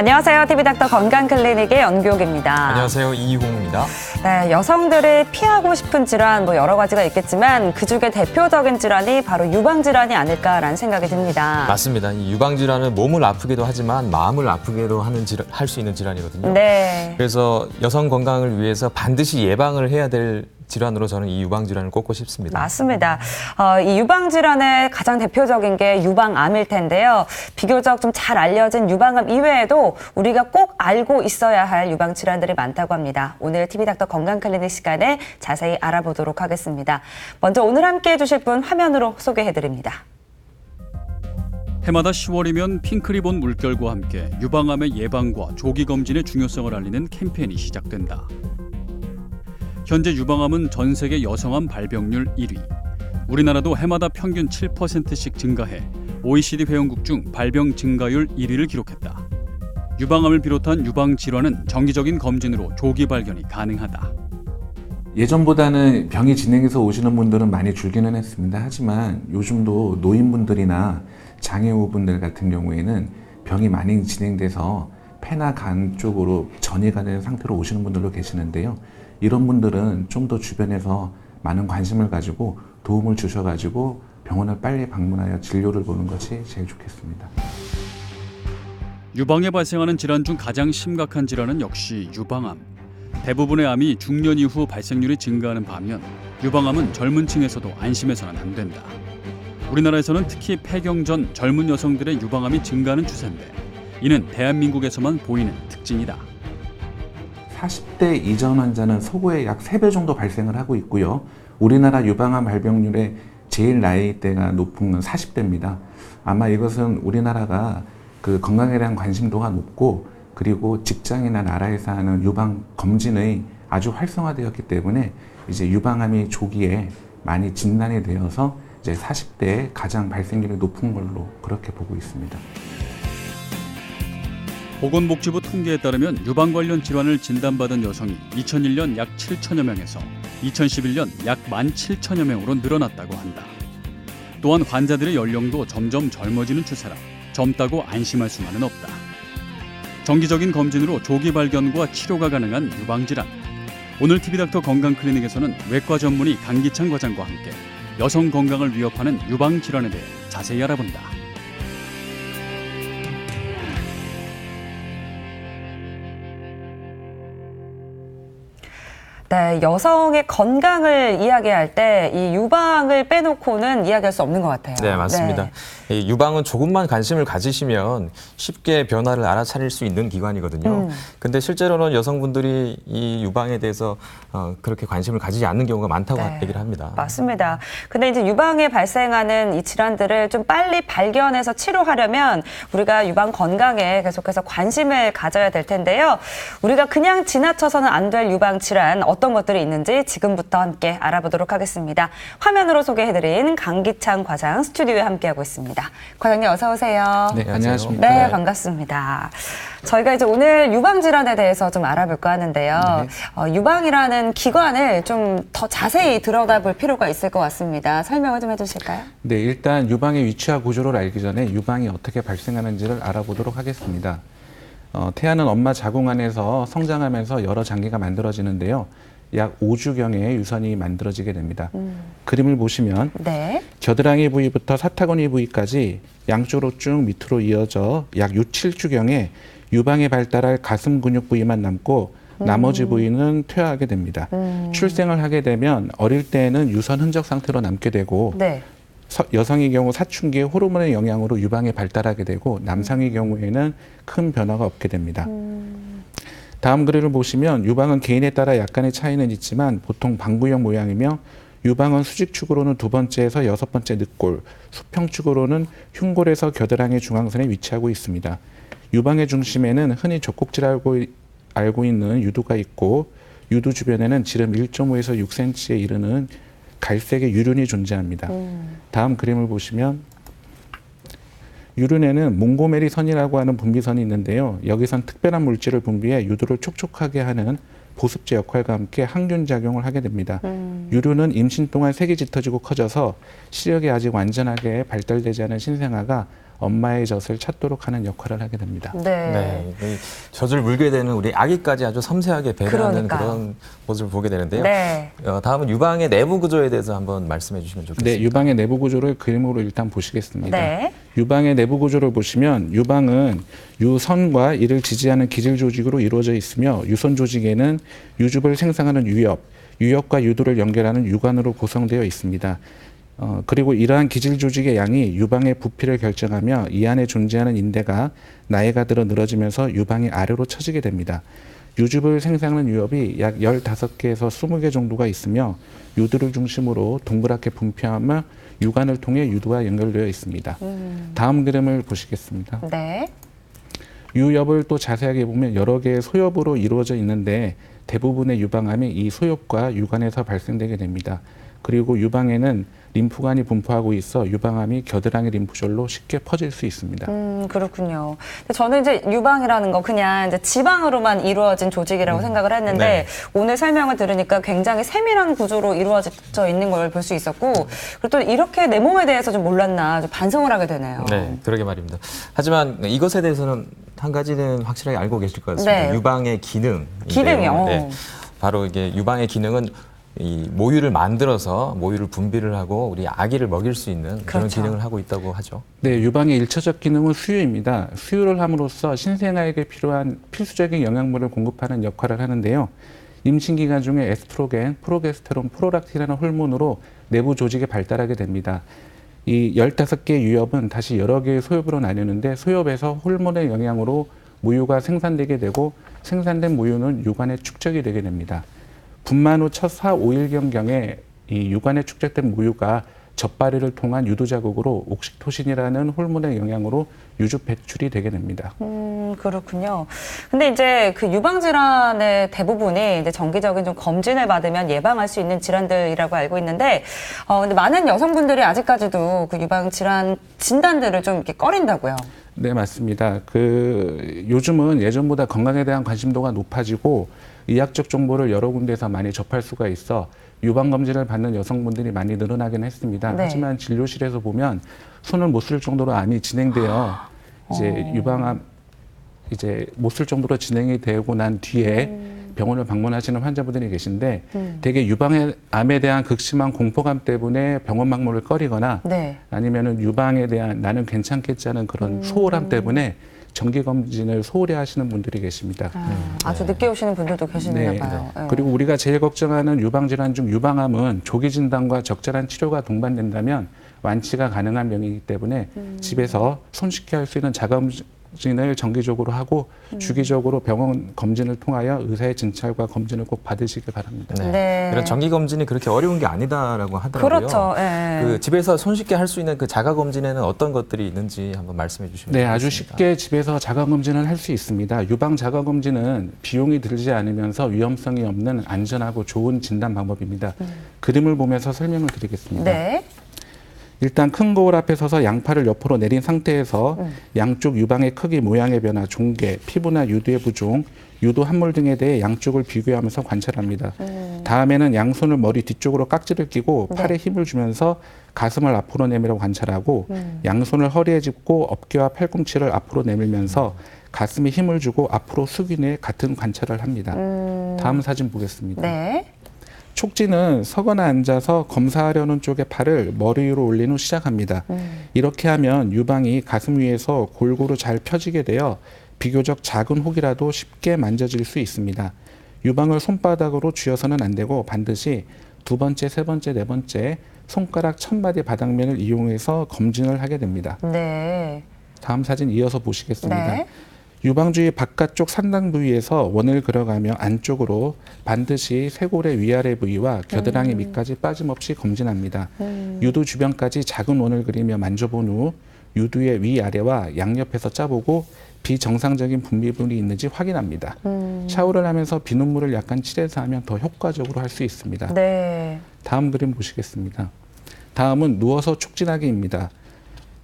안녕하세요. TV닥터 건강클리닉의 연교옥입니다. 안녕하세요. 이희홍입니다. 네, 여성들이 피하고 싶은 질환 여러 가지가 있겠지만 그중에 대표적인 질환이 바로 유방질환이 아닐까라는 생각이 듭니다. 맞습니다. 이 유방질환은 몸을 아프게도 하지만 마음을 아프게도 할 수 있는 질환이거든요. 네. 그래서 여성 건강을 위해서 반드시 예방을 해야 될 질환으로 저는 이 유방질환을 꼽고 싶습니다. 맞습니다. 이 유방질환의 가장 대표적인 게 유방암일 텐데요. 비교적 좀 잘 알려진 유방암 이외에도 우리가 꼭 알고 있어야 할 유방질환들이 많다고 합니다. 오늘 TV닥터 건강클리닉 시간에 자세히 알아보도록 하겠습니다. 먼저 오늘 함께해 주실 분 화면으로 소개해드립니다. 해마다 10월이면 핑크리본 물결과 함께 유방암의 예방과 조기 검진의 중요성을 알리는 캠페인이 시작된다. 현재 유방암은 전 세계 여성암 발병률 1위. 우리나라도 해마다 평균 7%씩 증가해 OECD 회원국 중 발병 증가율 1위를 기록했다. 유방암을 비롯한 유방 질환은 정기적인 검진으로 조기 발견이 가능하다. 예전보다는 병이 진행해서 오시는 분들은 많이 줄기는 했습니다. 하지만 요즘도 노인분들이나 장애우분들 같은 경우에는 병이 많이 진행돼서 폐나 간 쪽으로 전이가 된 상태로 오시는 분들도 계시는데요. 이런 분들은 좀 더 주변에서 많은 관심을 가지고 도움을 주셔가지고 병원을 빨리 방문하여 진료를 보는 것이 제일 좋겠습니다. 유방에 발생하는 질환 중 가장 심각한 질환은 역시 유방암. 대부분의 암이 중년 이후 발생률이 증가하는 반면 유방암은 젊은 층에서도 안심해서는 안 된다. 우리나라에서는 특히 폐경 전 젊은 여성들의 유방암이 증가하는 추세인데 이는 대한민국에서만 보이는 특징이다. 40대 이전 환자는 서구에 약 3배 정도 발생을 하고 있고요. 우리나라 유방암 발병률의 제일 나이대가 높은 건 40대입니다. 아마 이것은 우리나라가 그 건강에 대한 관심도가 높고 그리고 직장이나 나라에서 하는 유방 검진의 아주 활성화되었기 때문에 이제 유방암이 조기에 많이 진단이 되어서 이제 40대에 가장 발생률이 높은 걸로 그렇게 보고 있습니다. 보건복지부 통계에 따르면 유방 관련 질환을 진단받은 여성이 2001년 약 7천여 명에서 2011년 약 17,000여 명으로 늘어났다고 한다. 또한 환자들의 연령도 점점 젊어지는 추세라 젊다고 안심할 수만은 없다. 정기적인 검진으로 조기 발견과 치료가 가능한 유방질환. 오늘 TV닥터 건강클리닉에서는 외과 전문의 강기찬 과장과 함께 여성 건강을 위협하는 유방질환에 대해 자세히 알아본다. 네, 여성의 건강을 이야기할 때 이 유방을 빼놓고는 이야기할 수 없는 것 같아요. 네, 맞습니다. 네. 이 유방은 조금만 관심을 가지시면 쉽게 변화를 알아차릴 수 있는 기관이거든요. 근데 실제로는 여성분들이 이 유방에 대해서 그렇게 관심을 가지지 않는 경우가 많다고 네, 얘기를 합니다. 맞습니다. 근데 이제 유방에 발생하는 이 질환들을 좀 빨리 발견해서 치료하려면 우리가 유방 건강에 계속해서 관심을 가져야 될 텐데요. 우리가 그냥 지나쳐서는 안 될 유방 질환 어떤 것들이 있는지 지금부터 함께 알아보도록 하겠습니다. 화면으로 소개해드린 강기찬 과장 스튜디오에 함께하고 있습니다. 과장님 어서 오세요. 네, 안녕하십니까. 네, 반갑습니다. 저희가 이제 오늘 유방 질환에 대해서 좀 알아볼까 하는데요. 네. 유방이라는 기관을 좀 더 자세히 들어가 볼 필요가 있을 것 같습니다. 설명을 좀 해주실까요? 네, 일단 유방의 위치와 구조를 알기 전에 유방이 어떻게 발생하는지를 알아보도록 하겠습니다. 태아는 엄마 자궁 안에서 성장하면서 여러 장기가 만들어지는데요. 약 5주경에 유선이 만들어지게 됩니다. 그림을 보시면 네. 겨드랑이 부위부터 사타구니 부위까지 양쪽으로 쭉 밑으로 이어져 약 6, 7주경에 유방에 발달할 가슴 근육 부위만 남고 나머지 부위는 퇴화하게 됩니다. 출생을 하게 되면 어릴 때에는 유선 흔적 상태로 남게 되고 네. 여성의 경우 사춘기에 호르몬의 영향으로 유방이 발달하게 되고 남성의 경우에는 큰 변화가 없게 됩니다. 다음 그림을 보시면 유방은 개인에 따라 약간의 차이는 있지만 보통 방구형 모양이며 유방은 수직축으로는 2번째에서 6번째 늑골, 수평축으로는 흉골에서 겨드랑이 중앙선에 위치하고 있습니다. 유방의 중심에는 흔히 젖꼭지라고 알고 있는 유두가 있고 유두 주변에는 지름 1.5에서 6cm에 이르는 갈색의 유륜이 존재합니다. 다음 그림을 보시면 유륜에는 몽고메리 선이라고 하는 분비선이 있는데요. 여기선 특별한 물질을 분비해 유두를 촉촉하게 하는 보습제 역할과 함께 항균 작용을 하게 됩니다. 유륜은 임신 동안 색이 짙어지고 커져서 시력이 아직 완전하게 발달되지 않은 신생아가 엄마의 젖을 찾도록 하는 역할을 하게 됩니다. 네. 이 젖을 물게 되는 우리 아기까지 아주 섬세하게 배려하는 그러니까요. 그런 모습을 보게 되는데요. 네. 다음은 유방의 내부 구조에 대해서 한번 말씀해 주시면 좋겠습니다. 네, 유방의 내부 구조를 그림으로 일단 보시겠습니다. 네. 유방의 내부 구조를 보시면 유방은 유선과 이를 지지하는 기질 조직으로 이루어져 있으며 유선 조직에는 유즙을 생성하는 유엽과 유도를 연결하는 유관으로 구성되어 있습니다. 그리고 이러한 기질 조직의 양이 유방의 부피를 결정하며 이 안에 존재하는 인대가 나이가 들어 늘어지면서 유방이 아래로 처지게 됩니다. 유즙을 생성하는 유엽이 약 15개에서 20개 정도가 있으며 유두를 중심으로 동그랗게 분포하며 유관을 통해 유두와 연결되어 있습니다. 다음 그림을 보시겠습니다. 네. 유엽을 또 자세하게 보면 여러 개의 소엽으로 이루어져 있는데 대부분의 유방암이 이 소엽과 유관에서 발생되게 됩니다. 그리고 유방에는 림프관이 분포하고 있어 유방암이 겨드랑이 림프절로 쉽게 퍼질 수 있습니다. 그렇군요. 근데 저는 이제 유방이라는 거 그냥 이제 지방으로만 이루어진 조직이라고 생각을 했는데 네. 오늘 설명을 들으니까 굉장히 세밀한 구조로 이루어져 있는 걸 볼 수 있었고 그리고 또 이렇게 내 몸에 대해서 좀 몰랐나 좀 반성을 하게 되네요. 네, 그러게 말입니다. 하지만 이것에 대해서는 한 가지는 확실하게 알고 계실 것 같습니다. 네. 유방의 기능. 기능이요? 네. 바로 이게 유방의 기능은 이 모유를 만들어서 모유를 분비를 하고 우리 아기를 먹일 수 있는 그런 그렇죠. 기능을 하고 있다고 하죠. 네, 유방의 일차적 기능은 수유입니다. 수유를 함으로써 신생아에게 필요한 필수적인 영양분을 공급하는 역할을 하는데요. 임신 기간 중에 에스트로겐, 프로게스테론, 프로락틴이라는 호르몬으로 내부 조직이 발달하게 됩니다. 이 15개의 유엽은 다시 여러 개의 소엽으로 나뉘는데 소엽에서 호르몬의 영향으로 모유가 생산되게 되고 생산된 모유는 유관에 축적이 되게 됩니다. 분만 후 첫 4, 5일경경에 이 유관에 축적된 모유가 젖바리를 통한 유도 자극으로 옥시토신이라는 호르몬의 영향으로 유즙 배출이 되게 됩니다. 그렇군요. 근데 이제 그 유방 질환의 대부분이 이제 정기적인 좀 검진을 받으면 예방할 수 있는 질환들이라고 알고 있는데, 근데 많은 여성분들이 아직까지도 그 유방 질환 진단들을 좀 이렇게 꺼린다고요. 네, 맞습니다. 요즘은 예전보다 건강에 대한 관심도가 높아지고 의학적 정보를 여러 군데에서 많이 접할 수가 있어 유방검진을 받는 여성분들이 많이 늘어나긴 했습니다. 네. 하지만 진료실에서 보면 손을 못 쓸 정도로 암이 진행되어 이제 유방암 이제 못 쓸 정도로 진행이 되고 난 뒤에 병원을 방문하시는 환자분들이 계신데 대개 유방암에 대한 극심한 공포감 때문에 병원 방문을 꺼리거나 네. 아니면은 유방에 대한 나는 괜찮겠지 하는 그런 소홀함 때문에 정기검진을 소홀히 하시는 분들이 계십니다. 아주 늦게 오시는 분들도 계시나 봐요. 네. 그리고 우리가 제일 걱정하는 유방질환 중 유방암은 조기 진단과 적절한 치료가 동반된다면 완치가 가능한 병이기 때문에 집에서 손쉽게 할 수 있는 자가검진을 정기적으로 하고 주기적으로 병원 검진을 통하여 의사의 진찰과 검진을 꼭 받으시기 바랍니다. 네. 네. 이런 정기 검진이 그렇게 어려운 게 아니다라고 하더라고요. 그렇죠. 네. 그 집에서 손쉽게 할 수 있는 그 자가 검진에는 어떤 것들이 있는지 한번 말씀해 주시면 네, 좋겠습니다. 아주 쉽게 집에서 자가검진을 할 수 있습니다. 유방 자가검진은 비용이 들지 않으면서 위험성이 없는 안전하고 좋은 진단 방법입니다. 그림을 보면서 설명을 드리겠습니다. 네. 일단 큰 거울 앞에 서서 양팔을 옆으로 내린 상태에서 양쪽 유방의 크기, 모양의 변화, 종괴, 피부나 유두의 부종, 유도 함몰 등에 대해 양쪽을 비교하면서 관찰합니다. 다음에는 양손을 머리 뒤쪽으로 깍지를 끼고 네. 팔에 힘을 주면서 가슴을 앞으로 내밀어 관찰하고 양손을 허리에 짚고 어깨와 팔꿈치를 앞으로 내밀면서 가슴에 힘을 주고 앞으로 숙인 후에 같은 관찰을 합니다. 다음 사진 보겠습니다. 네. 촉진은 서거나 앉아서 검사하려는 쪽의 팔을 머리 위로 올린 후 시작합니다. 이렇게 하면 유방이 가슴 위에서 골고루 잘 펴지게 되어 비교적 작은 혹이라도 쉽게 만져질 수 있습니다. 유방을 손바닥으로 쥐어서는 안 되고 반드시 두 번째, 세 번째, 네 번째 손가락 천마디 바닥면을 이용해서 검진을 하게 됩니다. 네. 다음 사진 이어서 보시겠습니다. 네. 유방 주위 바깥쪽 상당 부위에서 원을 그려가며 안쪽으로 반드시 쇄골의 위아래 부위와 겨드랑이 밑까지 빠짐없이 검진합니다. 유두 주변까지 작은 원을 그리며 만져본 후 유두의 위아래와 양옆에서 짜보고 비정상적인 분비물이 있는지 확인합니다. 샤워를 하면서 비눗물을 약간 칠해서 하면 더 효과적으로 할 수 있습니다. 네. 다음 그림 보시겠습니다. 다음은 누워서 촉진하기입니다.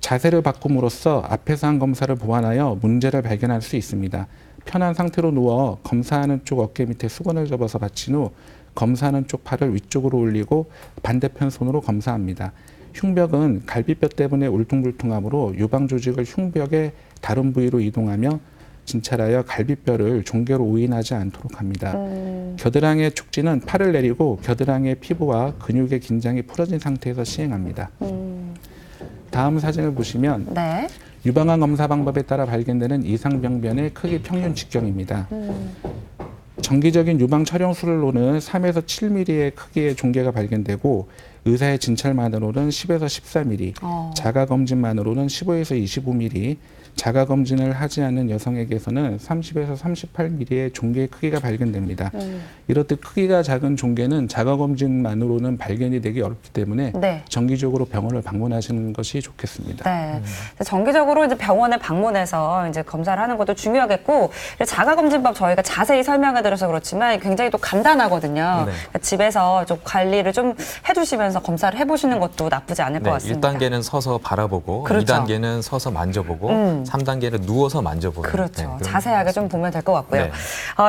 자세를 바꿈으로써 앞에서 한 검사를 보완하여 문제를 발견할 수 있습니다. 편한 상태로 누워 검사하는 쪽 어깨 밑에 수건을 접어서 받친 후 검사하는 쪽 팔을 위쪽으로 올리고 반대편 손으로 검사합니다. 흉벽은 갈비뼈 때문에 울퉁불퉁하므로 유방 조직을 흉벽의 다른 부위로 이동하며 진찰하여 갈비뼈를 종괴로 오인하지 않도록 합니다. 겨드랑이의 촉진은 팔을 내리고 겨드랑이의 피부와 근육의 긴장이 풀어진 상태에서 시행합니다. 다음 사진을 보시면 네. 유방암 검사 방법에 따라 발견되는 이상병변의 크기 평균 직경입니다. 정기적인 유방 촬영술로는 3에서 7mm의 크기의 종괴가 발견되고 의사의 진찰만으로는 10에서 14mm, 자가검진만으로는 15에서 25mm, 자가검진을 하지 않는 여성에게서는 30에서 38mm의 종괴의 크기가 발견됩니다. 이렇듯 크기가 작은 종괴는 자가검진만으로는 발견이 되기 어렵기 때문에 네. 정기적으로 병원을 방문하시는 것이 좋겠습니다. 네. 정기적으로 이제 병원에 방문해서 이제 검사를 하는 것도 중요하겠고, 자가검진법 저희가 자세히 설명해드려서 그렇지만 굉장히 또 간단하거든요. 네. 그러니까 집에서 좀 관리를 좀 해주시면서 검사를 해보시는 것도 나쁘지 않을 것 같습니다. 1단계는 서서 바라보고, 그렇죠. 2단계는 서서 만져보고, 3단계는 누워서 만져보는. 그렇죠. 네, 자세하게 좀 보면 될 것 같고요. 네.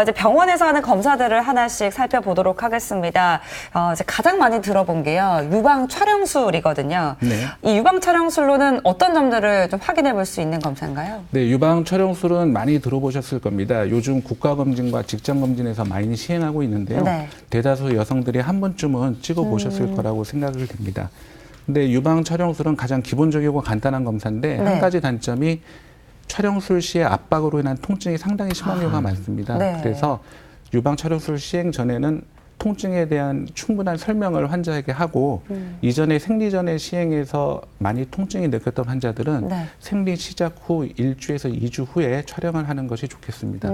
이제 병원에서 하는 검사들을 하나씩 살펴보도록 하겠습니다. 이제 가장 많이 들어본 게요, 유방 촬영술이거든요. 네. 이 유방 촬영술로는 어떤 점들을 좀 확인해 볼 수 있는 검사인가요? 네, 유방 촬영술은 많이 들어보셨을 겁니다. 요즘 국가검진과 직장검진에서 많이 시행하고 있는데요. 네. 대다수 여성들이 한 번쯤은 찍어보셨을 거라고 생각을 됩니다. 근데 유방 촬영술은 가장 기본적이고 간단한 검사인데 네. 한 가지 단점이 촬영술 시에 압박으로 인한 통증이 상당히 심한 경우가 많습니다. 네. 그래서 유방 촬영술 시행 전에는 통증에 대한 충분한 설명을 환자에게 하고 이전에 생리 전에 시행해서 많이 통증이 느꼈던 환자들은 네. 생리 시작 후 1주에서 2주 후에 촬영을 하는 것이 좋겠습니다.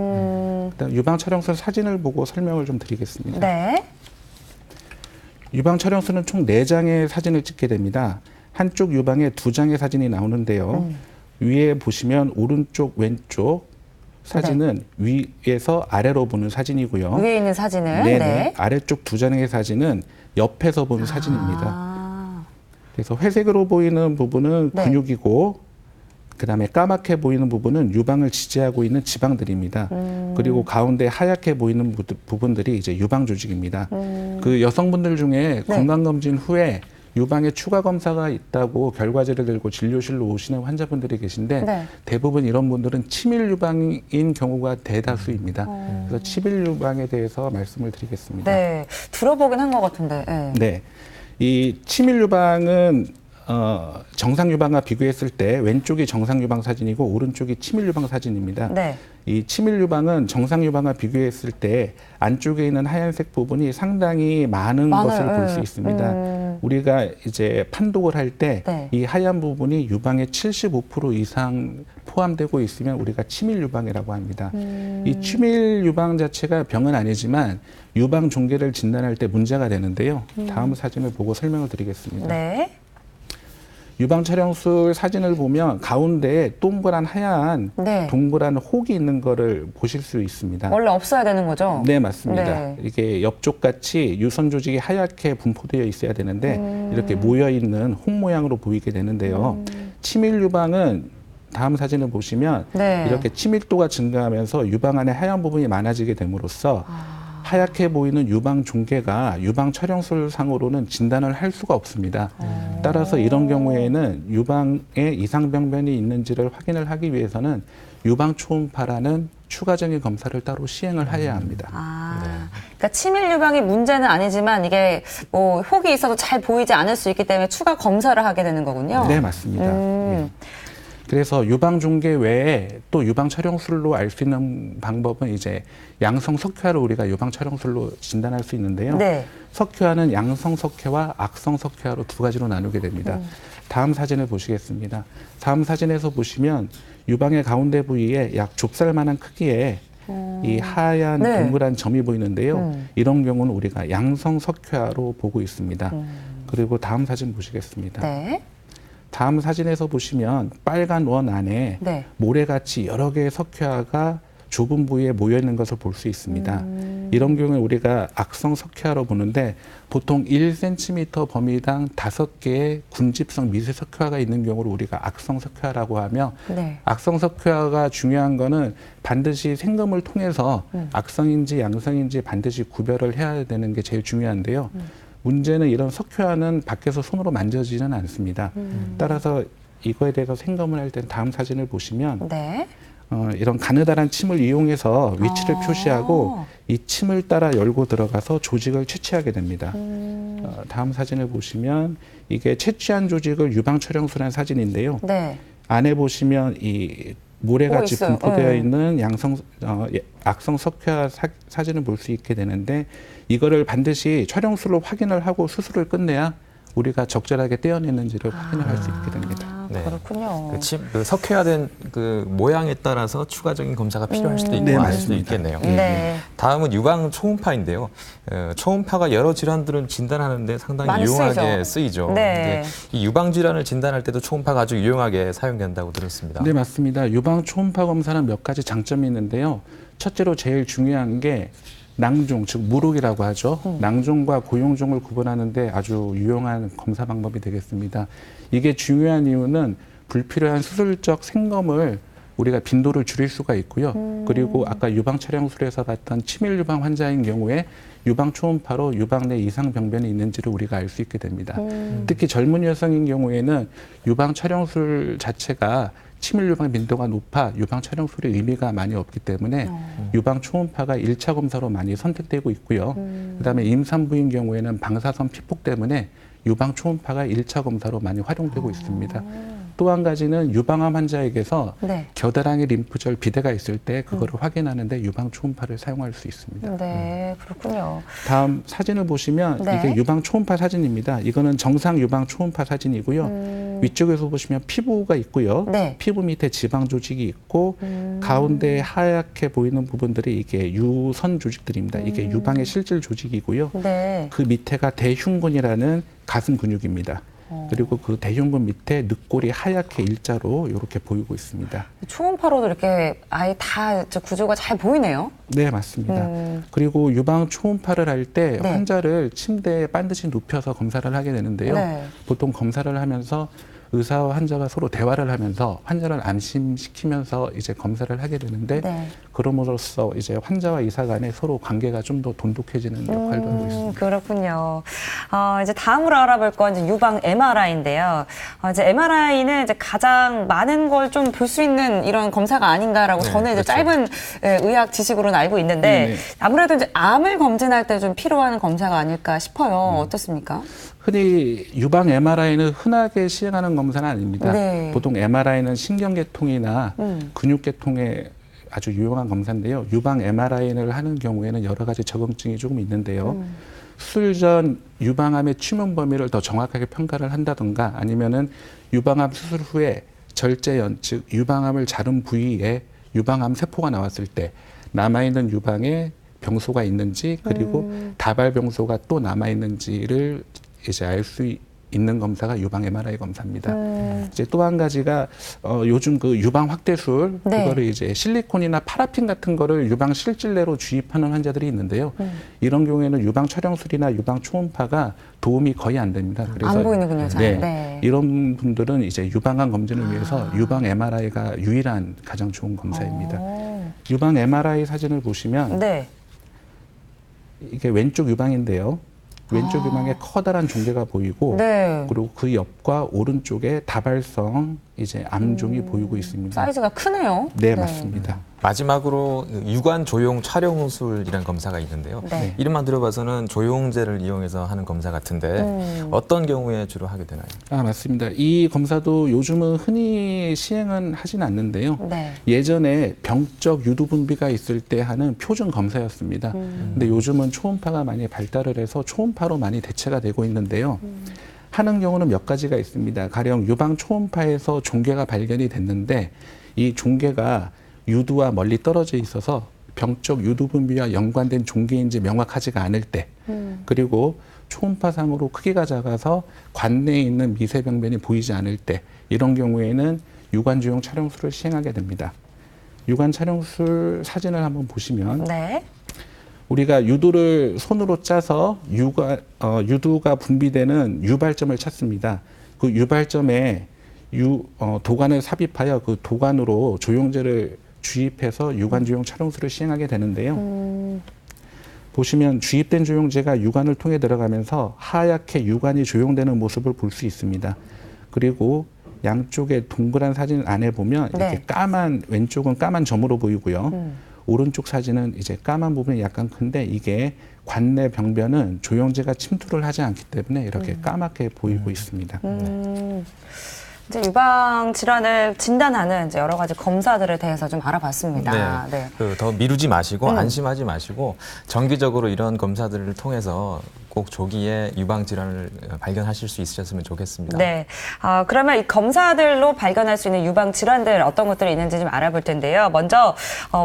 일단 유방 촬영술 사진을 보고 설명을 좀 드리겠습니다. 네. 유방 촬영술은 총 4장의 사진을 찍게 됩니다. 한쪽 유방에 2장의 사진이 나오는데요. 위에 보시면 오른쪽 왼쪽 사진은 위에서 아래로 보는 사진이고요. 위에 있는 사진을. 네네. 네. 아래쪽 2장의 사진은 옆에서 보는 사진입니다. 아, 그래서 회색으로 보이는 부분은 네. 근육이고 그다음에 까맣게 보이는 부분은 유방을 지지하고 있는 지방들입니다. 그리고 가운데 하얗게 보이는 부분들이 이제 유방 조직입니다. 그 여성분들 중에 건강검진 후에 유방에 추가 검사가 있다고 결과지를 들고 진료실로 오시는 환자분들이 계신데 네. 대부분 이런 분들은 치밀 유방인 경우가 대다수입니다. 그래서 치밀 유방에 대해서 말씀을 드리겠습니다. 네. 들어보긴 한 것 같은데. 네. 네. 이 치밀 유방은 정상 유방과 비교했을 때 왼쪽이 정상 유방 사진이고 오른쪽이 치밀 유방 사진입니다. 네. 이 치밀 유방은 정상 유방과 비교했을 때 안쪽에 있는 하얀색 부분이 상당히 많은 것을 볼 수 있습니다. 우리가 이제 판독을 할 때 이 하얀 부분이 유방의 75% 이상 포함되고 있으면 우리가 치밀 유방이라고 합니다. 이 치밀 유방 자체가 병은 아니지만 유방 종괴를 진단할 때 문제가 되는데요. 다음 사진을 보고 설명을 드리겠습니다. 네. 유방 촬영술 사진을 보면 가운데에 동그란 하얀 네. 동그란 혹이 있는 거를 보실 수 있습니다. 원래 없어야 되는 거죠? 네, 맞습니다. 네. 이게 엽쪽같이 유선 조직이 하얗게 분포되어 있어야 되는데 이렇게 모여 있는 혹 모양으로 보이게 되는데요. 치밀 유방은 다음 사진을 보시면 네. 이렇게 치밀도가 증가하면서 유방 안에 하얀 부분이 많아지게 됨으로써 하얗게 보이는 유방 종괴가 유방 촬영술 상으로는 진단을 할 수가 없습니다. 따라서 이런 경우에는 유방에 이상병변이 있는지를 확인을 하기 위해서는 유방 초음파라는 추가적인 검사를 따로 시행을 해야 합니다. 그러니까 치밀 유방이 문제는 아니지만 이게 뭐 혹이 있어도 잘 보이지 않을 수 있기 때문에 추가 검사를 하게 되는 거군요. 네, 맞습니다. 예. 그래서 유방 종괴 외에 또 유방 촬영술로 알 수 있는 방법은 이제 양성 석회화를 우리가 유방 촬영술로 진단할 수 있는데요. 네. 석회화는 양성 석회화, 악성 석회화로 두 가지로 나누게 됩니다. 다음 사진을 보시겠습니다. 다음 사진에서 보시면 유방의 가운데 부위에 약 좁쌀만한 크기의 이 하얀 네. 동그란 점이 보이는데요. 이런 경우는 우리가 양성 석회화로 보고 있습니다. 그리고 다음 사진 보시겠습니다. 네. 다음 사진에서 보시면 빨간 원 안에 네. 모래같이 여러 개의 석회화가 좁은 부위에 모여 있는 것을 볼 수 있습니다. 이런 경우에 우리가 악성 석회화로 보는데 보통 1cm 범위당 5개의 군집성 미세 석회화가 있는 경우를 우리가 악성 석회화라고 하며 네. 악성 석회화가 중요한 거는 반드시 생검을 통해서 악성인지 양성인지 반드시 구별을 해야 되는 게 제일 중요한데요. 문제는 이런 석회화는 밖에서 손으로 만져지지는 않습니다. 따라서 이거에 대해서 생검을 할 때는 다음 사진을 보시면 네. 이런 가느다란 침을 이용해서 위치를 표시하고 이 침을 따라 열고 들어가서 조직을 채취하게 됩니다. 다음 사진을 보시면 이게 채취한 조직을 유방 촬영술한 사진인데요. 네. 안에 보시면 이 모래같이 있어요. 분포되어 네. 있는 악성 석회화 사진을 볼 수 있게 되는데 이거를 반드시 촬영술로 확인을 하고 수술을 끝내야 우리가 적절하게 떼어냈는지를 확인을 할 수 있게 됩니다. 네. 그렇군요. 그 석회화된 그 모양에 따라서 추가적인 검사가 필요할 수도 있고 네, 아닐 수도 맞습니다. 있겠네요. 네. 다음은 유방 초음파인데요. 초음파가 여러 질환들을 진단하는데 상당히 많이 유용하게 쓰이죠. 쓰이죠. 네. 근데 이 유방 질환을 진단할 때도 초음파가 아주 유용하게 사용된다고 들었습니다. 네, 맞습니다. 유방 초음파 검사는 몇 가지 장점이 있는데요. 첫째로 제일 중요한 게 낭종, 즉 무록이라고 하죠. 낭종과 고용종을 구분하는데 아주 유용한 검사 방법이 되겠습니다. 이게 중요한 이유는 불필요한 수술적 생검을 우리가 빈도를 줄일 수가 있고요. 그리고 아까 유방 촬영술에서 봤던 치밀 유방 환자인 경우에 유방 초음파로 유방 내 이상 병변이 있는지를 우리가 알 수 있게 됩니다. 특히 젊은 여성인 경우에는 유방 촬영술 자체가 치밀 유방 빈도가 높아 유방 촬영술의 의미가 많이 없기 때문에 유방 초음파가 1차 검사로 많이 선택되고 있고요. 그다음에 임산부인 경우에는 방사선 피폭 때문에 유방 초음파가 1차 검사로 많이 활용되고 있습니다. 또 한 가지는 유방암 환자에게서 네. 겨드랑이 림프절 비대가 있을 때 그거를 확인하는데 유방 초음파를 사용할 수 있습니다. 네, 그렇군요. 다음 사진을 보시면 네. 이게 유방 초음파 사진입니다. 이거는 정상 유방 초음파 사진이고요. 위쪽에서 보시면 피부가 있고요. 네. 피부 밑에 지방 조직이 있고 가운데 하얗게 보이는 부분들이 이게 유선 조직들입니다. 이게 유방의 실질 조직이고요. 네. 그 밑에가 대흉근이라는 가슴 근육입니다. 그리고 그 대흉근 밑에 늑골이 하얗게 일자로 이렇게 보이고 있습니다. 초음파로도 이렇게 아예 다 구조가 잘 보이네요. 네, 맞습니다. 그리고 유방 초음파를 할 때 네. 환자를 침대에 반드시 눕혀서 검사를 하게 되는데요. 네. 보통 검사를 하면서 의사와 환자가 서로 대화를 하면서 환자를 안심시키면서 이제 검사를 하게 되는데 네. 그럼으로써 이제 환자와 의사 간에 서로 관계가 좀 더 돈독해지는 역할도 하고 있습니다. 그렇군요. 이제 다음으로 알아볼 건 이제 유방 MRI인데요. 이제 MRI는 이제 가장 많은 걸 좀 볼 수 있는 이런 검사가 아닌가라고 네, 저는 이제 그렇죠. 짧은 의학 지식으로는 알고 있는데 네. 아무래도 이제 암을 검진할 때 좀 필요한 검사가 아닐까 싶어요. 어떻습니까? 흔히 유방 MRI는 흔하게 시행하는 검사는 아닙니다. 네. 보통 MRI는 신경계통이나 근육계통에 아주 유용한 검사인데요. 유방 MRI를 하는 경우에는 여러 가지 적응증이 조금 있는데요. 수술 전 유방암의 침범 범위를 더 정확하게 평가를 한다던가 아니면은 유방암 수술 후에 절제연, 즉 유방암을 자른 부위에 유방암 세포가 나왔을 때 남아있는 유방에 병소가 있는지 그리고 다발 병소가 또 남아있는지를 이제 알 수 있는 검사가 유방 MRI 검사입니다. 이제 또 한 가지가 요즘 그 유방 확대술 네. 그거를 이제 실리콘이나 파라핀 같은 거를 유방 실질내로 주입하는 환자들이 있는데요. 이런 경우에는 유방 촬영술이나 유방 초음파가 도움이 거의 안 됩니다. 안 보이는군요, 잘. 네, 네. 이런 분들은 이제 유방암 검진을 위해서 유방 MRI가 유일한 가장 좋은 검사입니다. 유방 MRI 사진을 보시면 네. 이게 왼쪽 유방인데요. 왼쪽 유방에 커다란 종괴가 보이고 네. 그리고 그 옆과 오른쪽에 다발성 이제 암종이 보이고 있습니다. 사이즈가 크네요. 네, 맞습니다. 마지막으로 유관 조용 촬영술이라는 검사가 있는데요. 네. 이름만 들어봐서는 조용제를 이용해서 하는 검사 같은데 어떤 경우에 주로 하게 되나요? 아, 맞습니다. 이 검사도 요즘은 흔히 시행은 하진 않는데요. 네. 예전에 병적 유두 분비가 있을 때 하는 표준 검사였습니다. 근데 요즘은 초음파가 많이 발달을 해서 초음파로 많이 대체가 되고 있는데요. 하는 경우는 몇 가지가 있습니다. 가령 유방 초음파에서 종괴가 발견이 됐는데 이 종괴가 유두와 멀리 떨어져 있어서 병적 유두 분비와 연관된 종괴인지 명확하지가 않을 때 그리고 초음파상으로 크기가 작아서 관내에 있는 미세병변이 보이지 않을 때 이런 경우에는 유관조용 촬영술을 시행하게 됩니다. 유관 촬영술 사진을 한번 보시면 네. 우리가 유두를 손으로 짜서 유두가 분비되는 유발점을 찾습니다. 그 유발점에 도관을 삽입하여 그 도관으로 조용제를 주입해서 유관조용 촬영술을 시행하게 되는데요. 보시면 주입된 조영제가 유관을 통해 들어가면서 하얗게 유관이 조용되는 모습을 볼 수 있습니다. 그리고 양쪽에 동그란 사진 안에 보면 이렇게 네. 까만, 왼쪽은 까만 점으로 보이고요. 오른쪽 사진은 이제 까만 부분이 약간 큰데 이게 관내 병변은 조영제가 침투를 하지 않기 때문에 이렇게 까맣게 보이고 있습니다. 이제 유방 질환을 진단하는 이제 여러 가지 검사들에 대해서 좀 알아봤습니다. 네. 더 미루지 마시고 안심하지 마시고 정기적으로 이런 검사들을 통해서 꼭 조기에 유방 질환을 발견하실 수 있으셨으면 좋겠습니다. 네. 그러면 이 검사들로 발견할 수 있는 유방 질환들 어떤 것들이 있는지 좀 알아볼 텐데요. 먼저